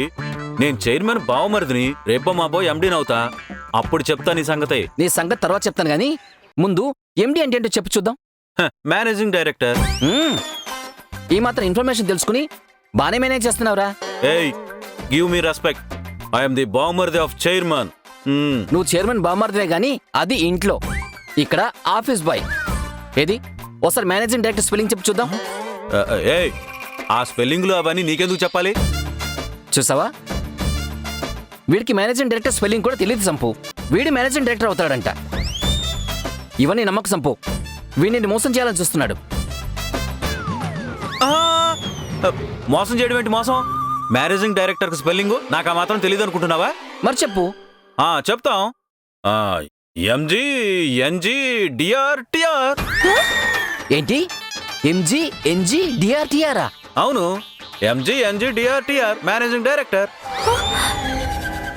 Speaker 4: నేను చైర్మన్ బావమరిదిని, రేపో మాబో ఎండీనవుతా. అప్పుడు చెప్తా నీ సంగతి.
Speaker 2: నీ సంగతి తర్వాత చెప్తాను గానీ ముందు ఎండీ అంటే ఏంటో చెప్పు చూద్దాం.
Speaker 4: Managing director.
Speaker 2: ఈ మాత్రం ఇన్ఫర్మేషన్ తెలుసుకుని బానే మేనేజ్ చేస్తున్నావురా.
Speaker 4: ఏయ్, give me respect. I'm the బావమరిది ఆఫ్ చైర్మన్.
Speaker 2: నువ్వు చైర్మన్ బామార్దివే గానీ అది ఇంట్లో, ఇక్కడ ఆఫీస్ బాయ్. ఏది ఒకసారి మేనేజింగ్ డైరెక్టర్ స్పెల్లింగ్ చెప్పు చూద్దాం.
Speaker 4: ఏయ్, ఆ స్పెల్లింగ్లు అవన్నీ నీకెందుకు చెప్పాలి?
Speaker 2: చూసావా, వీడికి మేనేజింగ్ డైరెక్టర్ స్పెల్లింగ్ కూడా తెలియదు సంపు. వీడి మేనేజింగ్ డైరెక్టర్ అవుతాడంట. ఇవన్నీ నమ్మక సంపు. వీడిని మోసం చేయాలని చూస్తున్నాడు.
Speaker 4: మోసం చేయడం ఏంటి మోసం? మేనేజింగ్ డైరెక్టర్ స్పెల్లింగ్ నాకు ఆ మాత్రం తెలియదు అనుకుంటున్నావా?
Speaker 2: మరి చెప్పు.
Speaker 4: చెప్తాం. MG NG DR TR.
Speaker 2: ఏంటి? ఎంజీ ఎన్జీ డిఆర్టీఆరా?
Speaker 4: అవును, MG NG DR TR managing director.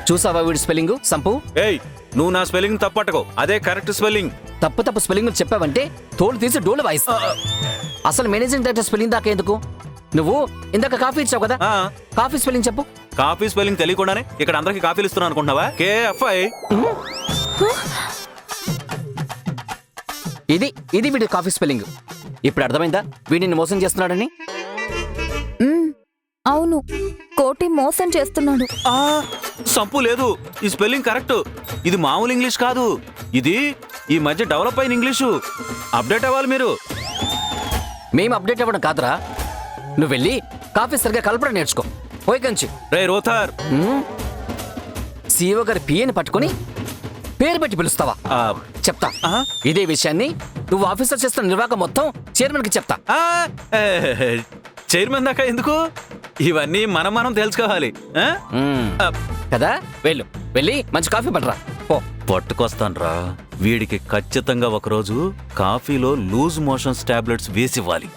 Speaker 2: చూసావా వీడి స్పెల్లింగ్ సంపు?
Speaker 4: ఏయ్, నువ్వు నా స్పెల్లింగ్ తప్పట్టుకో, అదే కరెక్ట్ స్పెల్లింగ్.
Speaker 2: తప్పు స్పెల్లింగ్ చెప్పావంటే తోలు తీసి డోలు వాయిస్తా. అసలు మేనేజింగ్ డైరెక్టర్ స్పెల్లింగ్ దాకా ఎందుకు? నువ్వు ఇందాక కాఫీ ఇచ్చావు కదా, కాఫీ స్పెల్లింగ్ చెప్పు.
Speaker 4: కాఫీ స్పెల్లింగ్ తెలియకుండానే ఇక్కడ అందరికి కాఫీలు ఇస్తున్నాను అనుకుంటున్నావా? కేఎఫ్ఐ.
Speaker 2: ఇది వీడి కాఫీ స్పెల్లింగ్. ఇప్పుడు అర్థమైందా వీడిని మోసం చేస్తున్నాడని?
Speaker 3: అవును, కోటి మోసం చేస్తున్నాడు.
Speaker 4: సంపు లేదు, ఈ స్పెల్లింగ్ కరెక్ట్. ఇది మామూలు ఇంగ్లీష్ కాదు, ఇది ఈ మధ్య డెవలప్ అయిన ఇంగ్లీషు. అప్డేట్ అవ్వాలి మీరు.
Speaker 2: మేము అప్డేట్ అవ్వడం కాదురా, నువ్వు వెళ్ళి కాఫీ సరిగా కలపడం నేర్చుకో. పోయి కంచి.
Speaker 4: రే రోథర్,
Speaker 2: సీఓ గారి పిఏని పట్టుకుని పేరు పెట్టి పిలుస్తావా? చెప్తా. ఇదే విషయాన్ని నువ్వు ఆఫీసర్ చేస్తున్న నిర్వాహకం మొత్తం చైర్మన్ కి చెప్తా.
Speaker 4: చైర్మన్ దాకా ఎందుకు? ఇవన్నీ మనం తెలుసుకోవాలి
Speaker 2: కదా. వెళ్ళి మంచి కాఫీ పట్టరా.
Speaker 4: పట్టుకొస్తాన్రా. వీడికి ఖచ్చితంగా ఒకరోజు కాఫీలో లూజ్ మోషన్స్ టాబ్లెట్స్ వేసివ్వాలి.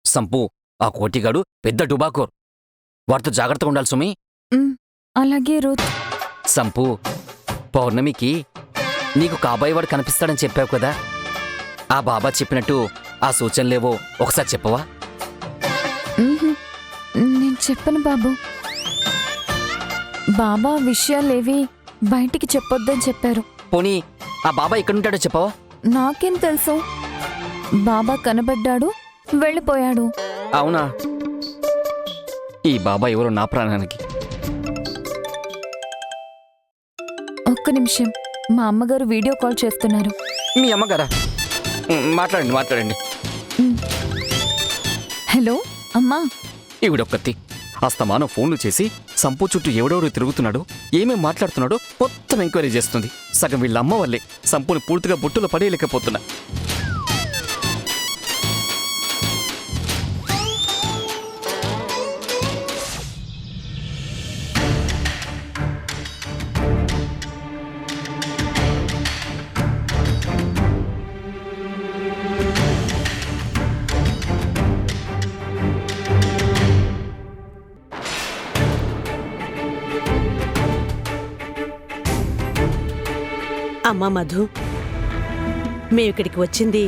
Speaker 2: సంపు, ఆ కోటిగాడు పెద్ద డుబాకోర్. వారితో జాగ్రత్తగా ఉండాలి సుమి.
Speaker 3: అలాగే రూత్.
Speaker 2: సంపు, పౌర్ణమికి నీకు కాబోయే వాడు కనిపిస్తాడని చెప్పావు కదా, ఆ బాబా చెప్పినట్టు ఆ సూచనలేవో ఒకసారి చెప్పవా?
Speaker 3: నేను చెప్పను బాబు. బాబా విషయాలేవి బయటికి చెప్పొద్దని చెప్పారు.
Speaker 2: పోనీ ఆ బాబా ఎక్కడుంటాడో చెప్పవా?
Speaker 3: నాకేం తెలుసు. బాబా కనబడ్డాడు, వెళ్ళిపోయాడు.
Speaker 2: అవునా? ఈ బాబా ఎవరు నా ప్రాణానికి?
Speaker 3: ఒక్క నిమిషం, మా అమ్మగారు వీడియో కాల్ చేస్తున్నారు.
Speaker 2: మీ అమ్మగారా? మాట్లాడండి.
Speaker 3: హలో అమ్మా.
Speaker 2: ఈవిడొక్కతి అస్తమానం ఫోన్లు చేసి సంపు చుట్టూ ఎవడెవడు తిరుగుతున్నాడో ఏమేం మాట్లాడుతున్నాడో మొత్తం ఎంక్వైరీ చేస్తుంది. సగం వీళ్ళ అమ్మ వల్లే సంపుని పూర్తిగా బుట్టులో పడేయలేకపోతున్నా.
Speaker 11: అమ్మా మధు, మేమిక్కడికి వచ్చింది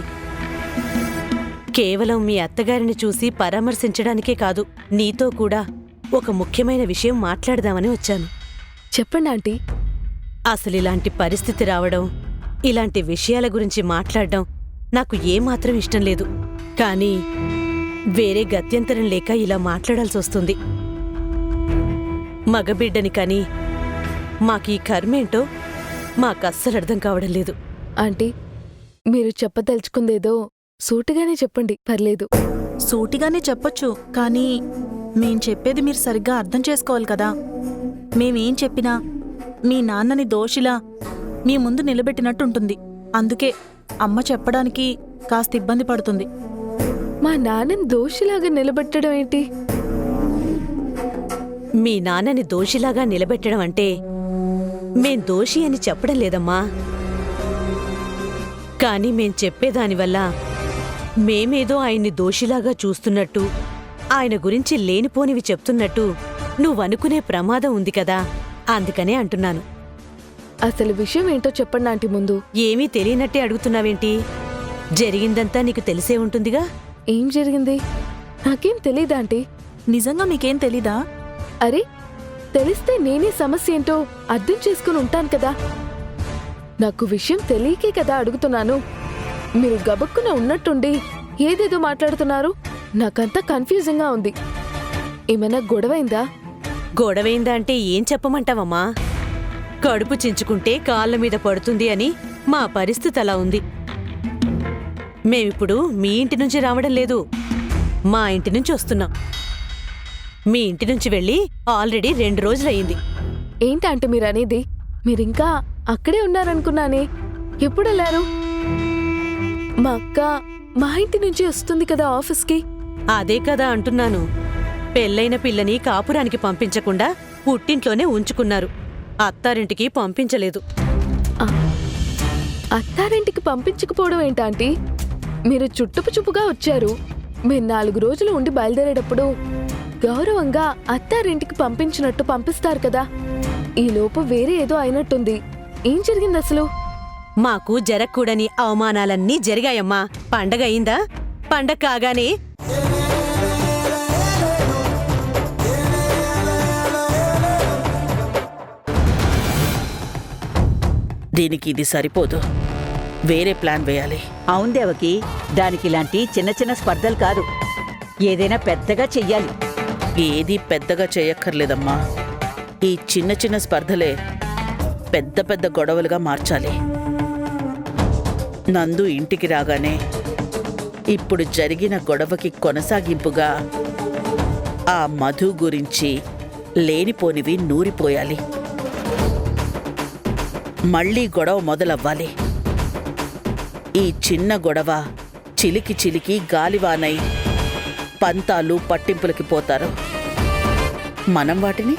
Speaker 11: కేవలం మీ అత్తగారిని చూసి పరామర్శించడానికే కాదు, నీతో కూడా ఒక ముఖ్యమైన విషయం మాట్లాడదామని వచ్చాను.
Speaker 8: చెప్పండి ఆంటీ.
Speaker 11: అసలు ఇలాంటి పరిస్థితి రావడం, ఇలాంటి విషయాల గురించి మాట్లాడడం నాకు ఏమాత్రం ఇష్టం లేదు. కానీ వేరే గత్యంతరం లేక ఇలా మాట్లాడాల్సి వస్తుంది. మగబిడ్డని కానీ మాకీ కర్మేంటో మాకస్సలు అర్థం కావడం లేదు.
Speaker 8: ఆంటీ, మీరు చెప్పదలుచుకుందేదో సూటిగానే చెప్పండి, పర్లేదు.
Speaker 12: సూటిగానే చెప్పొచ్చు, కానీ మేం చెప్పేది మీరు సరిగ్గా అర్థం చేసుకోవాలి కదా. మేమేం చెప్పినా మీ నాన్నని దోషిలా మీ ముందు నిలబెట్టినట్టుంటుంది. అందుకే అమ్మ చెప్పడానికి కాస్త ఇబ్బంది పడుతుంది.
Speaker 8: మా నాన్నని దోషిలాగా నిలబెట్టడం ఏంటి?
Speaker 11: మీ నాన్నని దోషిలాగా నిలబెట్టడం అంటే మేం దోషి అని చెప్పడం లేదమ్మా. కానీ మేం చెప్పేదానివల్ల మేమేదో ఆయన్ని దోషిలాగా చూస్తున్నట్టు, ఆయన గురించి లేనిపోనివి చెప్తున్నట్టు నువ్వనుకునే ప్రమాదం ఉంది కదా, అందుకనే అంటున్నాను.
Speaker 8: అసలు విషయం ఏంటో చెప్పండి ఆంటీ ముందు.
Speaker 11: ఏమీ తెలియనట్టే అడుగుతున్నావేంటి? జరిగిందంతా నీకు తెలిసే ఉంటుందిగా.
Speaker 8: ఏం జరిగింది? నాకేం తెలీదా ఆంటీ.
Speaker 12: నిజంగా మీకేం తెలీదా?
Speaker 8: అరే, తెలిస్తే నేనే సమస్య ఏంటో అర్థం చేసుకుని ఉంటాను కదా. నాకు విషయం తెలియకే కదా అడుగుతున్నాను. మీరు గబక్కున ఉన్నట్టుండి ఏదేదో మాట్లాడుతున్నారు. నాకంతా కన్ఫ్యూజింగ్గా ఉంది. ఏమైనా గొడవైందా?
Speaker 11: గొడవైందా అంటే ఏం చెప్పమంటావమ్మా? కడుపు చించుకుంటే కాళ్ళ మీద పడుతుంది అని మా పరిస్థితి అలా ఉంది. మేమిప్పుడు మీ ఇంటి నుంచి రావడం లేదు, మా ఇంటి నుంచి వస్తున్నాం. మీ ఇంటి నుంచి వెళ్ళి ఆల్రెడీ 2 రోజులయ్యింది.
Speaker 8: ఏంటంటే మీరు అనేది? మీరింకా అక్కడే ఉన్నారనుకున్నానే. ఎప్పుడు వెళ్ళారు? మా అక్క మా ఇంటి నుంచి వస్తుంది కదా ఆఫీస్కి.
Speaker 11: అదే కదా అంటున్నాను. పెళ్ళైన పిల్లని కాపురానికి పంపించకుండా పుట్టింట్లోనే ఉంచుకున్నారు. అత్తారింటికి పంపించలేదు.
Speaker 8: అత్తారింటికి పంపించకపోవడం ఏంటంటీ? మీరు చుట్టుపుచుప్పుగా వచ్చారు. మీరు 4 రోజులు ఉండి బయలుదేరేటప్పుడు గౌరవంగా అత్తారింటికి పంపించినట్టు పంపిస్తారు కదా. ఈలోపు వేరే ఏదో అయినట్టుంది. ఏం జరిగింది అసలు?
Speaker 11: మాకు జరగకూడని అవమానాలన్నీ జరిగాయమ్మా. పండగ అయిందా? పండగ కాగానే
Speaker 7: దీనికి ఇది సరిపోదు, వేరే ప్లాన్ వేయాలి.
Speaker 6: అవును దేవకి, దానికి ఇలాంటి చిన్న చిన్న స్పర్ధలు కాదు, ఏదైనా పెద్దగా చెయ్యాలి.
Speaker 7: ఏదీ పెద్దగా చేయక్కర్లేదమ్మా. ఈ చిన్న చిన్న స్పర్ధలే పెద్ద పెద్ద గొడవలుగా మార్చాలి. నందు ఇంటికి రాగానే ఇప్పుడు జరిగిన గొడవకి కొనసాగింపుగా ఆ మధు గురించి లేనిపోనివి నూరిపోయాలి. మళ్ళీ గొడవ మొదలవ్వాలి. ఈ చిన్న గొడవ చిలికి చిలికి గాలివానై పంతాలు పట్టింపులకి పోతారు. మనం వాటిని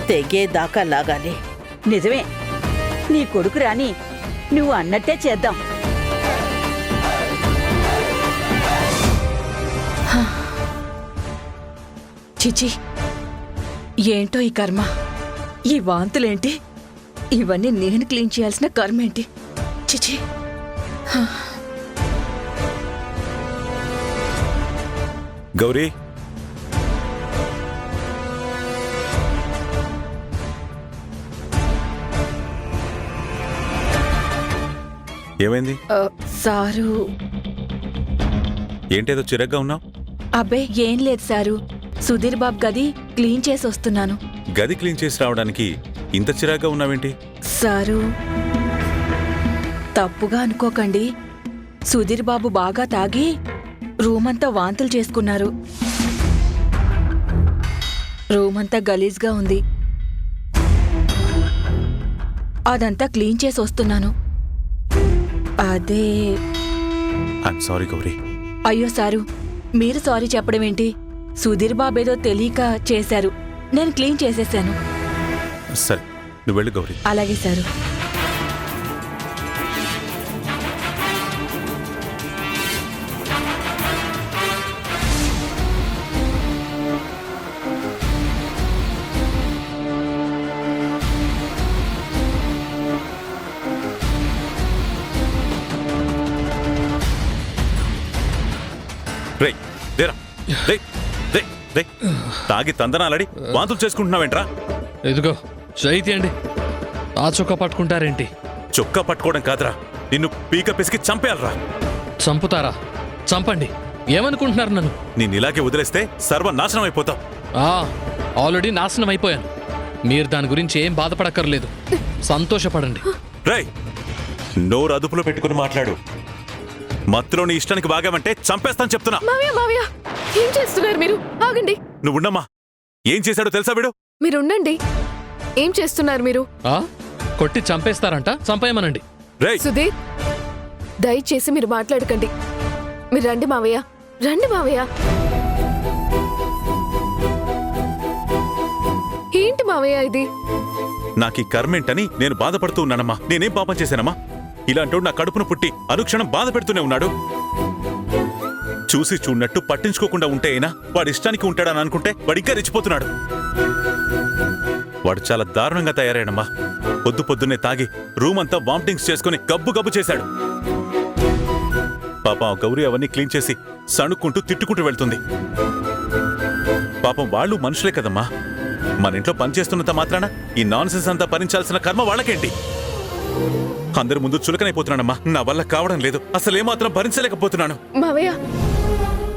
Speaker 7: తెగేదాకా లాగాలి.
Speaker 6: నిజమే, నీ కొడుకు రాని నువ్వు అన్నట్టే చేద్దాం.
Speaker 13: చిచి, ఏంటో ఈ కర్మ. ఈ వాంతులేంటి? ఇవన్నీ నేను క్లీన్ చేయాల్సిన కర్మేంటి? చిచి.
Speaker 5: గౌరీ, ఏమైంది?
Speaker 13: సారు.
Speaker 5: ఏంటేదో చిరగ్గా ఉన్నావు?
Speaker 13: అబ్బే ఏం లేదు సారు, సుధీర్ బాబు గది క్లీన్ చేసి వస్తున్నాను.
Speaker 5: గది క్లీన్ చేసి రావడానికి ఇంత చిరాగ్గా ఉన్నావేంటి?
Speaker 13: సారు, తప్పుగా అనుకోకండి. సుధీర్ బాబు బాగా తాగి రూమంతా వాంతులు చేసుకున్నారు. రూమ్ అంతా గలీజ్గా ఉంది. అదంతా క్లీన్ చేసి వస్తున్నాను. అదే.
Speaker 5: I'm sorry Gauri.
Speaker 13: అయ్యో సారు, మీరు సారీ చెప్పడం ఏంటి? సుధీర్ బాబేదో తెలియక చేశారు. నేను క్లీన్ చేసేసాను.
Speaker 5: సరే నువ్వు వెళ్ళు గౌరీ.
Speaker 13: అలాగే సారు.
Speaker 5: రేయ్ దేరా రే రే రే తాగి తందనాలడి వాంతులు చేసుకుంటున్నావేంట్రా?
Speaker 14: ఇదిగో చేయి అండి. ఆ చొక్కా పట్టుకుంటారేంటి?
Speaker 5: చొక్కా పట్టుకోవడం కాదురా, నిన్ను పీక పిసికి చంపేయాలరా.
Speaker 14: చంపుతారా? చంపండి. ఏమనుకుంటున్నారు నన్ను?
Speaker 5: నేను ఇలాగే వదిలేస్తే సర్వనాశనం అయిపోతావు.
Speaker 14: ఆల్రెడీ నాశనం అయిపోయాను. మీరు దాని గురించి ఏం బాధపడక్కర్లేదు. సంతోషపడండి.
Speaker 5: రేయ్ నోరు అదుపులో పెట్టుకుని మాట్లాడు. మత్తులో నీ ఇష్టానికి బాగామంటే చంపేస్తాను చెప్తున్నా.
Speaker 8: మావయ్య మావయ్య ఏం చేస్తున్నారు మీరు? ఆగండి.
Speaker 5: నువ్వుండమ్మా. ఏం చేశాడో తెలుసా వీడు?
Speaker 8: మీరుండండి. ఏం చేస్తున్నారు మీరు?
Speaker 14: కొట్టి చంపేస్తారంట. చంపేయమనండి.
Speaker 5: రేయ్
Speaker 8: సుధీర్, దయచేసి మీరు మాట్లాడకండి. మీరు రండి మావయ్య, రండి మావయ్య. ఏంటి మావయ్య ఇది?
Speaker 5: నాకు ఈ కర్మేంటని నేను బాధపడుతూ ఉన్నానమ్మా. నేనేం పాపం చేశానమ్మా? ఇలాంటోడు నా కడుపును పుట్టి అనుక్షణం బాధ పెడుతూనే ఉన్నాడు. చూసి చూడనట్టు పట్టించుకోకుండా ఉంటే అయినా వాడి ఇష్టానికి ఉంటాడని అనుకుంటే వాడు ఇంకా రెచ్చిపోతున్నాడు. వాడు చాలా దారుణంగా తయారయ్యాడమ్మా. పొద్దు పొద్దున్నే తాగి రూమ్ అంతా వామిటింగ్స్ చేసుకుని గబ్బు గబ్బు చేశాడు. పాపం గౌరీ అవన్నీ క్లీన్ చేసి సణుక్కుంటూ తిట్టుకుంటూ వెళ్తుంది. పాపం వాళ్ళు మనుషులే కదమ్మా. మన ఇంట్లో పనిచేస్తున్నంత మాత్రాన ఈ నాన్ సెన్స్ అంతా భరించాల్సిన కర్మ వాళ్ళకేంటి? అందరి ముందు చులకనైపోతున్నానమ్మా. నా వల్ల కావడం లేదు. అసలు ఏమాత్రం భరించలేకపోతున్నాను.
Speaker 8: మావయ్య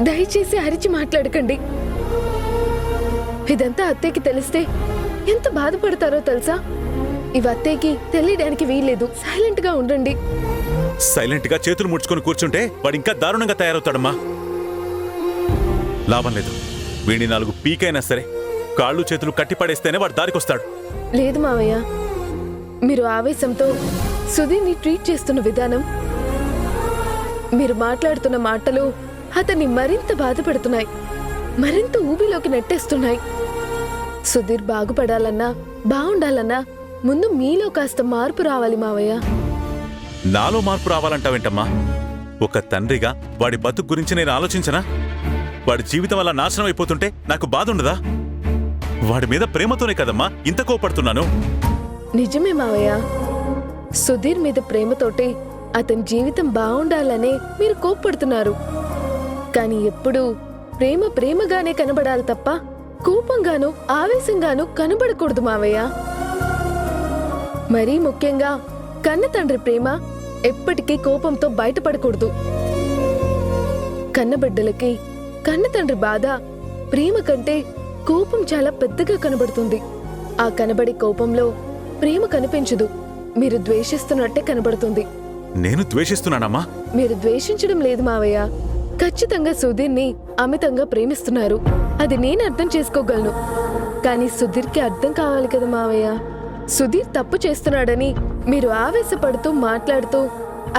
Speaker 8: దయచేసి అరిచి మాట్లాడకండి. ఇదంతా అత్తయ్యకి తెలిస్తే ఎంత బాధపడతారో తెలుసా? ఇవి అత్తయ్యకి తెలియడానికి వీల్లేదు. సైలెంట్ గా ఉండండి.
Speaker 5: సైలెంట్ గా చేతులు ముడుచుకొని కూర్చుంటే వాడు ఇంకా దారుణంగా తయారవుతాడమ్మా. లాభం లేదు. వీడిని 4 పీకైనా సరే కాళ్ళు చేతులు కట్టిపడేస్తేనే వాడు దారికొస్తాడు.
Speaker 8: లేదు మావయ్య, మీరు ఆవేశంతో సుధీర్ని ట్రీట్ చేస్తున్న విధానం, మీరు మాట్లాడుతున్న మాటలు అతన్ని మరింత బాధపెడుతున్నాయి, మరింత ఊబిలోకి నెట్టేస్తున్నాయి. సుధీర్ బాగుపడాలన్నా బాగుండాలన్నా ముందు మీలో కాస్త మార్పు రావాలి మావయ్య.
Speaker 5: నాలో మార్పు రావాలంటావేంటమ్మా? ఒక తండ్రిగా వాడి బతుకు గురించి నేను ఆలోచించనా? వాడి జీవితం వల్ల నాశనం అయిపోతుంటే నాకు బాధ ఉండదా? వాడి మీద ప్రేమతోనే కదమ్మా ఇంత కోపడుతున్నాను.
Speaker 8: నిజమే మావయ్య, సుధీర్ మీద ప్రేమతోటి అతని జీవితం బాగుండాలనే మీరు కోప్పడుతున్నారు. కానీ ఎప్పుడూ ప్రేమ ప్రేమగానే కనబడాలి తప్ప కోపంగానూ ఆవేశంగానూ కనబడకూడదు మావయ్య. మరీ ముఖ్యంగా కన్న తండ్రి ప్రేమ ఎప్పటికీ కోపంతో బయటపడకూడదు. కన్నబిడ్డలకి కన్న తండ్రి బాధ ప్రేమ కంటే కోపం చాలా పెద్దగా కనబడుతుంది. ఆ కనబడే కోపంలో ప్రేమ కనిపించదు. మీరు ద్వేషిస్తున్నట్టే కనబడుతుంది.
Speaker 5: నేను ద్వేషిస్తున్నానమ్మా?
Speaker 8: మీరు ద్వేషించడం లేదు మావయ్య. ఖచ్చితంగా సుధీర్ని అమితంగా ప్రేమిస్తున్నారు. అది నేను అర్థం చేసుకోగలను. కానీ సుధీర్కి అర్థం కావాలి కదా మావయ్య. సుధీర్ తప్పు చేస్తున్నాడని మీరు ఆవేశపడుతూ మాట్లాడుతూ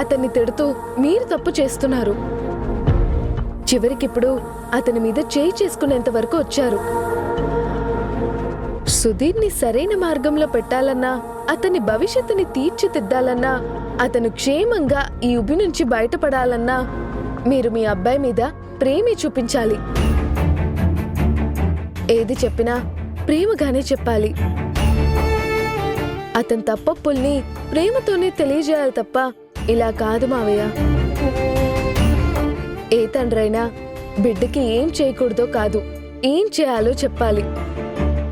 Speaker 8: అతన్ని తిడుతూ మీరు తప్పు చేస్తున్నారు. చివరికిప్పుడు అతని మీద చేయి చేసుకునేంత వరకు వచ్చారు. సుధీర్ని సరైన మార్గంలో పెట్టాలన్నా, అతని భవిష్యత్తుని తీర్చిదిద్దాలన్నా, అతను క్షేమంగా ఈ ఉబి నుంచి బయటపడాలన్నా మీరు మీ అబ్బాయి మీద ప్రేమే చూపించాలి. ఏది చెప్పినా ప్రేమగానే చెప్పాలి. అతని తప్పొప్పుల్ని ప్రేమతోనే తెలియజేయాలి తప్ప ఇలా కాదు మావయ్య. ఏ తండ్రైనా బిడ్డకి ఏం చేయకూడదో కాదు, ఏం చేయాలో చెప్పాలి.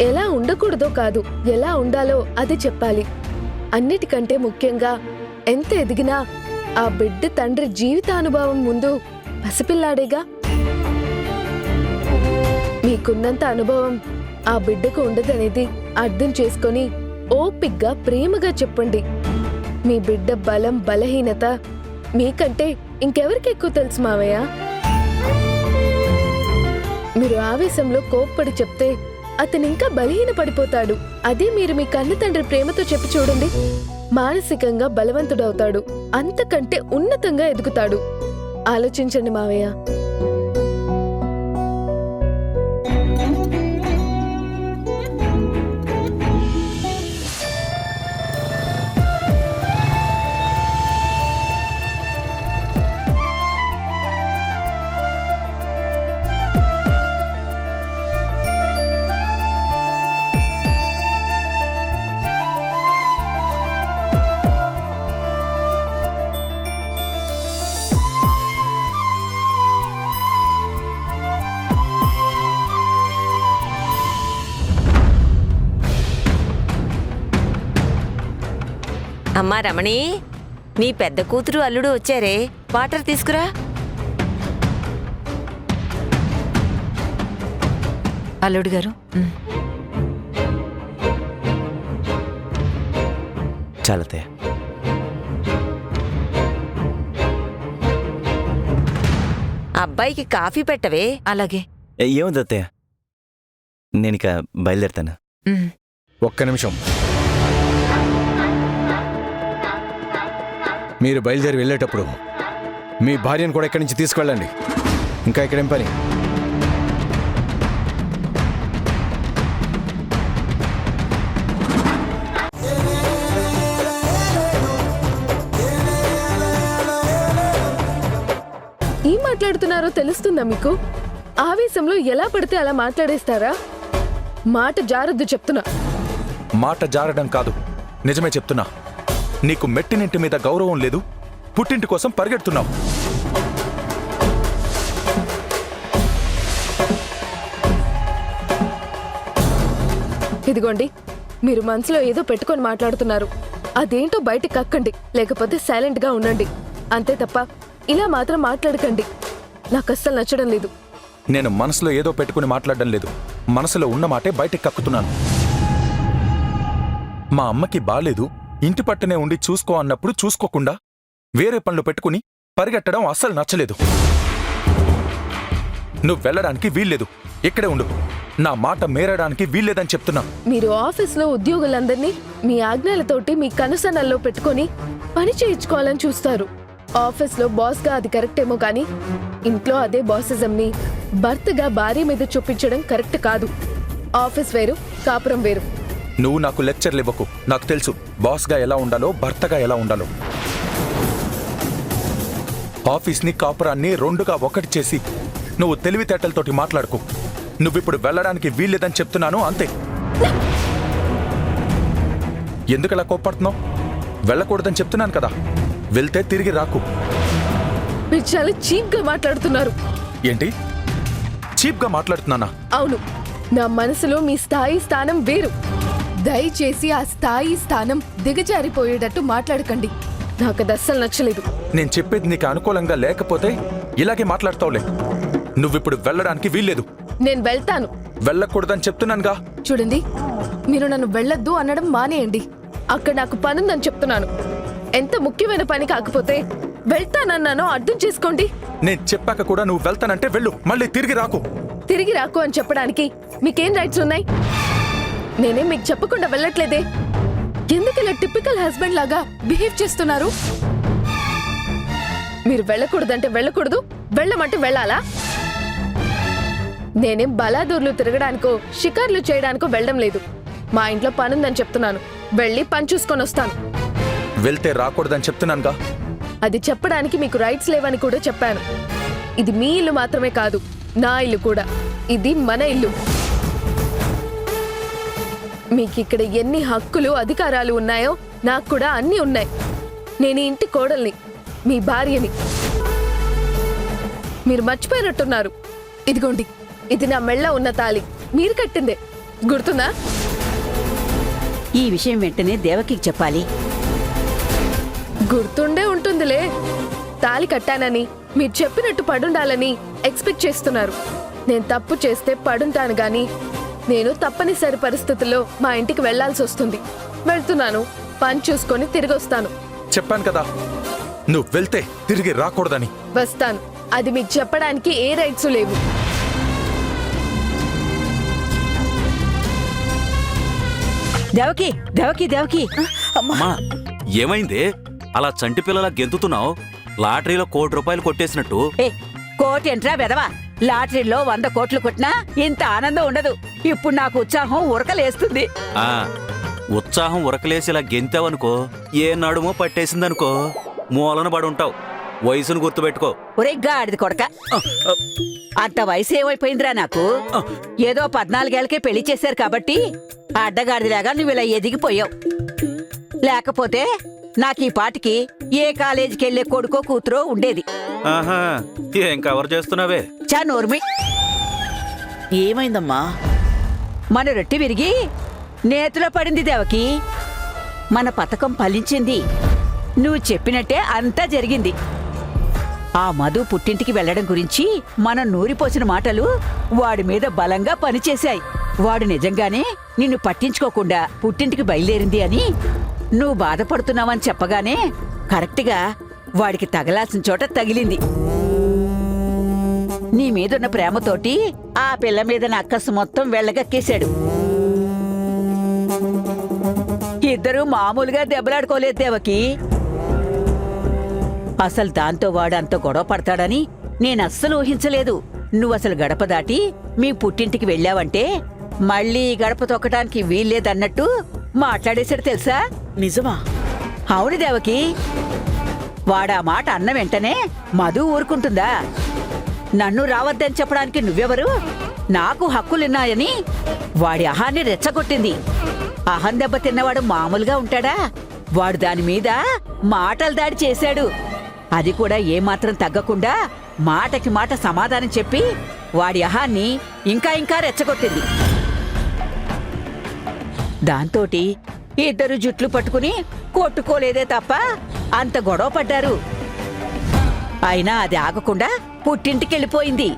Speaker 8: ఎలా ఉండకూడదో కాదు, ఎలా ఉండాలో అది చెప్పాలి. అన్నిటికంటే ముఖ్యంగా ఎంత ఎదిగినా ఆ బిడ్డ తండ్రి జీవితానుభవం ముందు పసిపిల్లాడేగా. మీకున్నంత అనుభవం ఆ బిడ్డకు ఉండదనేది అర్థం చేసుకొని ఓపిగ్గా ప్రేమగా చెప్పండి. మీ బిడ్డ బలం బలహీనత మీకంటే ఇంకెవరికి ఎక్కువ తెలుసు మావయ్య? మీరు ఆవేశంలో కోప్పడి చెప్తే అతనింకా బలహీన పడిపోతాడు. అదే మీరు మీ కన్న తండ్రి ప్రేమతో చెప్పి చూడండి, మానసికంగా బలవంతుడవుతాడు, అంతకంటే ఉన్నతంగా ఎదుగుతాడు. ఆలోచించండి మావయ్య.
Speaker 15: అమ్మా రమణి, నీ పెద్ద కూతురు అల్లుడు వచ్చారే, వాటర్ తీసుకురా.
Speaker 6: అల్లుడు గారు,
Speaker 10: చాలతే.
Speaker 15: అబ్బాయికి కాఫీ పెట్టవే.
Speaker 6: అలాగే.
Speaker 10: ఏముంది అత్తయ్య, నేనిక బయలుదేరుతాను. ఒక్క నిమిషం. మీరు బయలుదేరి వెళ్ళేటప్పుడు మీ భార్యను కూడా ఇక్కడి నుంచి తీసుకెళ్ళండి. ఇంకా ఇక్కడేం పని?
Speaker 8: ఏం మాట్లాడుతున్నారో తెలుస్తుందా మీకు? ఆవేశంలో ఎలా పడితే అలా మాట్లాడేస్తారా? మాట జారద్దు చెప్తున్నా.
Speaker 9: మాట జారడం కాదు, నిజమే చెప్తున్నా. నీకు మెట్టినింటి మీద గౌరవం లేదు, పుట్టింటి కోసం పరిగెడుతున్నావు.
Speaker 8: ఇదిగోండి, మీరు మనసులో ఏదో పెట్టుకొని మాట్లాడుతున్నారు. అదేంటో బయటకు కక్కండి, లేకపోతే సైలెంట్ గా ఉండండి. అంతే తప్ప ఇలా మాత్రం మాట్లాడకండి. నాకు అస్సలు నచ్చడం లేదు.
Speaker 9: నేను మనసులో ఏదో పెట్టుకుని మాట్లాడడం లేదు, మనసులో ఉన్న మాటే బయటికి కక్కుతున్నాను. మా అమ్మకి బాలేదు, ఇంటి పట్టునే ఉండి చూసుకో అన్నప్పుడు చూసుకోకుండా వేరే పనులు పెట్టుకుని పరిగెట్టడం అస్సలు నచ్చలేదు. నువ్వు వెళ్ళడానికి వీల్లేదు, ఇక్కడే ఉండు. నా మాట మేరడానికి వీల్లేదని చెప్తున్నా.
Speaker 8: మీరు ఆఫీస్లో ఉద్యోగులందరినీ మీ ఆజ్ఞలతోటి మీ కనుసన్నల్లో పెట్టుకొని పని చేయించుకోవాలని చూస్తారు. ఆఫీస్లో బాస్గా అది కరెక్టేమో కానీ ఇంట్లో అదే బాసిజంని భర్తగా భార్య మీద చూపించడం కరెక్ట్ కాదు. ఆఫీస్ వేరు, కాపురం వేరు.
Speaker 9: నువ్వు నాకు లెక్చర్లు ఇవ్వకు. నాకు తెలుసు బాస్గా ఎలా ఉండాలో, భర్తగా ఎలా ఉండాలో. ఆఫీస్ని, కాపురాన్ని రెండుగా ఒకటి చేసి నువ్వు తెలివితేటలతోటి మాట్లాడుకో. నువ్విప్పుడు వెళ్ళడానికి వీల్లేదని చెప్తున్నాను, అంతే. ఎందుకలా కోప్పడుతున్నావు? వెళ్ళకూడదని చెప్తున్నాను కదా. వెళ్తే తిరిగి రాకు.
Speaker 8: మీరు చాలా చీప్ గా మాట్లాడుతున్నారు.
Speaker 9: ఏంటి చీప్ గా మాట్లాడుతున్నానా?
Speaker 8: అవును, నా మనసులో మీ స్థాయి స్థానం వేరు. దయచేసి ఆ స్థాయి స్థానం దిగజారిపోయేటట్టు మాట్లాడకండి. నాకు అది అస్సలు నచ్చలేదు.
Speaker 9: నేను చెప్పేది నీకు అనుకూలంగా లేకపోతే ఇలాగే మాట్లాడతావులే. నువ్విప్పుడు వెళ్ళడానికి వీల్లేదు.
Speaker 8: నేను వెళ్తాను.
Speaker 9: వెళ్ళకూడదని చెప్తున్నానుగా.
Speaker 8: చూడండి, మీరు నన్ను వెళ్ళొద్దు అనడం మానేయండి. అక్కడ నాకు పనుందని చెప్తున్నాను. ఎంత ముఖ్యమైన పని కాకపోతే వెళ్తానన్నానో అర్థం చేసుకోండి.
Speaker 9: నేను చెప్పాక కూడా నువ్వు వెళ్తానంటే వెళ్ళు, మళ్ళీ తిరిగి రాకు.
Speaker 8: తిరిగి రాకు అని చెప్పడానికి మీకేం రైట్స్ ఉన్నాయి? నేనేం మీకు చెప్పకుండా వెళ్ళట్లేదే. ఎందుకు ఇలా టిపికల్ హస్బెండ్ లాగా బిహేవ్ చేస్తున్నారు? మీరు వెళ్ళకూడదంటే వెళ్ళకూడదు, వెళ్ళమంటే వెళ్ళాలా? నేనేం బలాదూర్లు తిరగడానికో షికార్లు చేయడానికో వెళ్ళడం లేదు. మా ఇంట్లో పనుందని చెప్తున్నాను. వెళ్ళి పని చూసుకొని వస్తాను.
Speaker 9: వెళ్తే రాకూడదని చెప్తున్నానుగా.
Speaker 8: అది చెప్పడానికి మీకు రైట్స్ లేవని కూడా చెప్పాను. ఇది మీ ఇల్లు మాత్రమే కాదు, నా ఇల్లు కూడా. ఇది మన ఇల్లు. మీకు ఇక్కడ ఎన్ని హక్కులు, అధికారాలు ఉన్నాయో నాకు కూడా అన్నీ ఉన్నాయి. నేను ఇంటి కోడల్ని, మీ భార్యని. మీరు మర్చిపోయినట్టున్నారు. ఇదిగోండి, ఇది నా మెళ్ళ ఉన్న తాళి. మీరు కట్టిందే, గుర్తుందా?
Speaker 6: ఈ విషయం వెంటనే దేవకికి చెప్పాలి.
Speaker 8: గుర్తుండే ఉంటుందిలే. తాళి కట్టానని, మీరు చెప్పినట్టు పడుండాలని ఎక్స్పెక్ట్ చేస్తున్నారు. నేను తప్పు చేస్తే పడుంటాను గాని నేను తప్పనిసరి పరిస్థితుల్లో మా ఇంటికి వెళ్లాల్సి వస్తుంది. వెళ్తున్నాను, పని చూసుకొని తిరిగి వస్తాను.
Speaker 9: చెప్పాను కదా నువ్వు వెళ్తే తిరిగి రాకూడదని.
Speaker 8: వస్తాను. అది మీకు చెప్పడానికి ఏ రైట్స్ లేవు.
Speaker 6: దేవకి దేవకి దేవకి
Speaker 4: అమ్మా ఏమైంది అలా చంటి పిల్లలా గెంతుతున్నావు? లాటరీలో ₹1,00,00,000 కొట్టేసినట్టు.
Speaker 6: ఏ కోటేంట్రా వెదవా, లాటరీలో 100 కోట్లు కొట్టినా ఇంత ఆనందం ఉండదు. ఇప్పుడు నాకు ఉత్సాహం ఉరకలేస్తుంది.
Speaker 4: ఆ ఉత్సాహం ఉరకలేసి ఇలా గెంతావనుకో, ఏ నడుమో పట్టేసిందనుకో, మూలన పడుంటావు. వయసును గుర్తుపెట్టుకో.
Speaker 6: ఒరే గాడిది కొడక, అంత వయసు ఏమైపోయిందిరా నాకు? ఏదో 14 ఏళ్లకే పెళ్లి చేశారు కాబట్టి అడ్డగాడిదిలాగా నువ్వు ఇలా ఎదిగిపోయావు. లేకపోతే నాకు ఈ పాటికి ఏ కాలేజీకి వెళ్లే కొడుకో కూతురో ఉండేది.
Speaker 4: ఆహా, ఏం కవర్ చేస్తున్నావే?
Speaker 6: చా నోర్మి.
Speaker 7: ఏమైందమ్మా?
Speaker 6: మన రొట్టె విరిగి నేతిలో పడింది దేవకి. మన పథకం ఫలించింది. నువ్వు చెప్పినట్టే అంతా జరిగింది. ఆ మధు పుట్టింటికి వెళ్లడం గురించి మనం నూరిపోసిన మాటలు వాడి మీద బలంగా పనిచేశాయి. వాడు నిజంగానే నిన్ను పట్టించుకోకుండా పుట్టింటికి బయలుదేరింది అని నువ్వు బాధపడుతున్నావని చెప్పగానే కరెక్ట్గా వాడికి తగలాల్సిన చోట తగిలింది. నీ మీదున్న ప్రేమతోటి ఆ పిల్ల మీద నా అక్కసు మొత్తం వెళ్ళగక్కేశాడు. ఇద్దరూ మామూలుగా దెబ్బలాడుకోలేదు దేవకి. అసలు దాంతో వాడు అంత గొడవ పడతాడని నేనస్సలు ఊహించలేదు. నువ్వసలు గడప దాటి మీ పుట్టింటికి వెళ్ళావంటే మళ్ళీ గడప తొక్కడానికి వీల్లేదన్నట్టు మాట్లాడేశాడు తెలుసా?
Speaker 7: నిజమా?
Speaker 6: అవును దేవకి. వాడా మాట అన్న వెంటనే మధు ఊరుకుంటుందా? నన్ను రావద్దని చెప్పడానికి నువ్వెవరు? నాకు హక్కులున్నాయని వాడి అహాన్ని రెచ్చగొట్టింది. అహం దెబ్బ తిన్నవాడు మామూలుగా ఉంటాడా? వాడు దాని మీద మాటలు దాడి చేశాడు. అది కూడా ఏమాత్రం తగ్గకుండా మాటకి మాట సమాధానం చెప్పి వాడి అహాన్ని ఇంకా ఇంకా రెచ్చగొట్టింది. దాంతోటి ఇద్దరు జుట్లు పట్టుకుని కొట్టుకోలేదే తప్ప అంత గొడవ పడ్డారు. అయినా అది ఆగకుండా పుట్టింటికెళ్ళిపోయింది.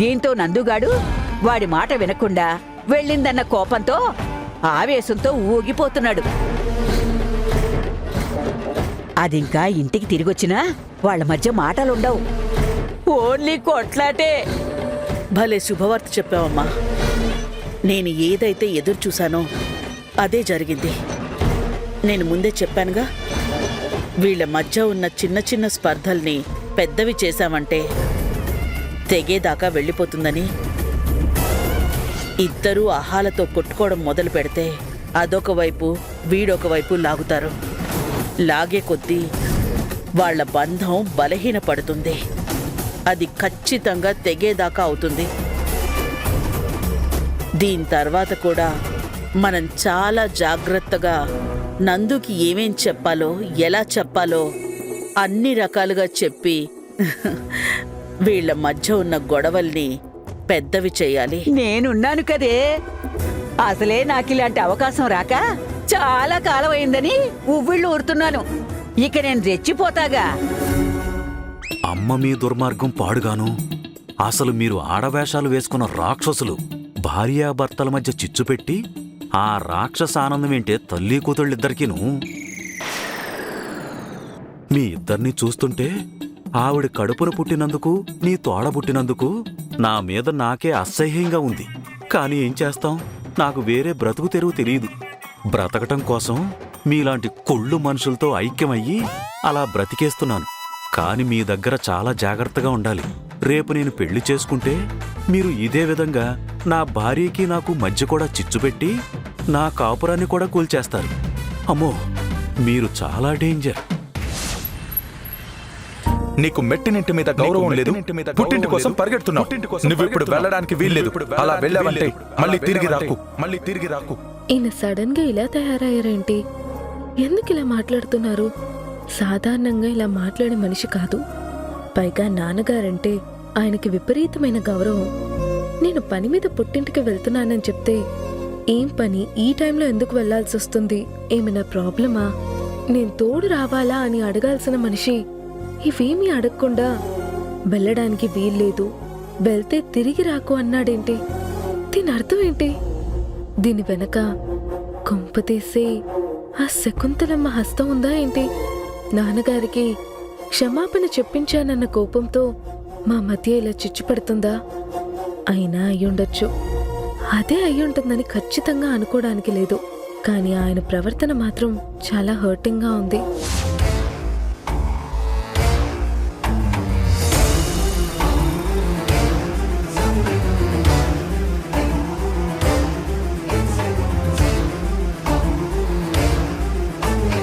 Speaker 6: దీంతో నందుగాడు వాడి మాట వినకుండా వెళ్ళిందన్న కోపంతో ఆవేశంతో ఊగిపోతున్నాడు. అదింకా ఇంటికి తిరిగొచ్చినా వాళ్ళ మధ్య మాటలుండవు, ఓన్లీ కొట్లాటే.
Speaker 7: భలే శుభవార్త చెప్పావమ్మా. నేను ఏదైతే ఎదురు చూశానో అదే జరిగింది. నేను ముందే చెప్పానుగా, వీళ్ళ మధ్య ఉన్న చిన్న చిన్న స్పర్ధల్ని పెద్దవి చేశామంటే తెగేదాకా వెళ్ళిపోతుందని. ఇద్దరూ ఆహాలతో కొట్టుకోవడం మొదలు పెడితే అదొక వైపు వీడొక వైపు లాగుతారు. లాగే కొద్దీ వాళ్ల బంధం బలహీనపడుతుంది. అది ఖచ్చితంగా తెగేదాకా అవుతుంది. దీని తర్వాత కూడా మనం చాలా జాగ్రత్తగా నందుకి ఏమేం చెప్పాలో, ఎలా చెప్పాలో అన్ని రకాలుగా చెప్పి వీళ్ల మధ్య ఉన్న గొడవల్ని పెద్దవి చేయాలి.
Speaker 6: నేనున్నాను కదే. అసలే నాకిలాంటి అవకాశం రాక చాలా కాలం అయిందని ఉవ్విళ్ళు ఊరుతున్నాను. ఇక నేను రెచ్చిపోతాగా.
Speaker 4: అమ్మ మీ దుర్మార్గం పాడుగాను. అసలు మీరు ఆడవేషాలు వేసుకున్న రాక్షసులు. భార్యాభర్తల మధ్య చిచ్చు పెట్టి ఆ రాక్షస ఆనందం ఏంటే తల్లి కూతుళ్ళిద్దరికీను. మీ ఇద్దరినీ చూస్తుంటే ఆవిడ కడుపున పుట్టినందుకు, నీ తోడ పుట్టినందుకు నా మీద నాకే అసహ్యంగా ఉంది. కానీ ఏం చేస్తాం, నాకు వేరే బ్రతుకు తెరువు తెలియదు. బ్రతకటం కోసం మీలాంటి కుళ్ళు మనుషులతో ఐక్యమయ్యి అలా బ్రతికేస్తున్నాను. కాని మీ దగ్గర చాలా జాగ్రత్తగా ఉండాలి. రేపు నేను పెళ్లి చేసుకుంటే మీరు ఇదే విధంగా నా భార్యకి నాకు మధ్య కూడా చిచ్చుపెట్టి నా కాపురాన్ని కూడా కూల్చేస్తారు. అమ్మో, మీరు చాలా డేంజర్.
Speaker 9: నీకు మెట్టినింటి మీద గౌరవం లేదు, పుట్టింటి కోసం పరిగెడుతున్నావు. నువ్వు ఇప్పుడు వెళ్ళడానికి వీల్లేదు. అలా వెళ్ళావంటే మళ్ళీ తిరిగి రాకు.
Speaker 8: ఈయన సడన్ గా ఇలా తయారయ్యారేంటి? ఎందుకు ఇలా మాట్లాడుతున్నారు? సాధారణంగా ఇలా మాట్లాడే మనిషి కాదు. పైగా నాన్నగారంటే ఆయనకి విపరీతమైన గౌరవం. నేను పని మీద పుట్టింటికి వెళ్తున్నానని చెప్తే ఏం పని, ఈ టైంలో ఎందుకు వెళ్లాల్సి వస్తుంది, ఏమైనా ప్రాబ్లమా, నేను తోడు రావాలా అని అడగాల్సిన మనిషి ఇవేమీ అడగకుండా వెళ్ళడానికి వీల్లేదు, వెళ్తే తిరిగి రాకు అన్నాడేంటి? దీని అర్థం ఏంటి? దీని వెనక కొంపతీసే ఆ శకుంతలమ్మ హస్తం ఉందా ఏంటి? నాన్నగారికి క్షమాపణ చెప్పించానన్న కోపంతో మా మధ్య ఇలా చిచ్చు పెడుతుందా? అయినా అయ్యుండొచ్చు. అదే అయ్యుంటుందని ఖచ్చితంగా అనుకోవడానికి లేదు. కానీ ఆయన ప్రవర్తన మాత్రం చాలా హర్టింగ్గా ఉంది.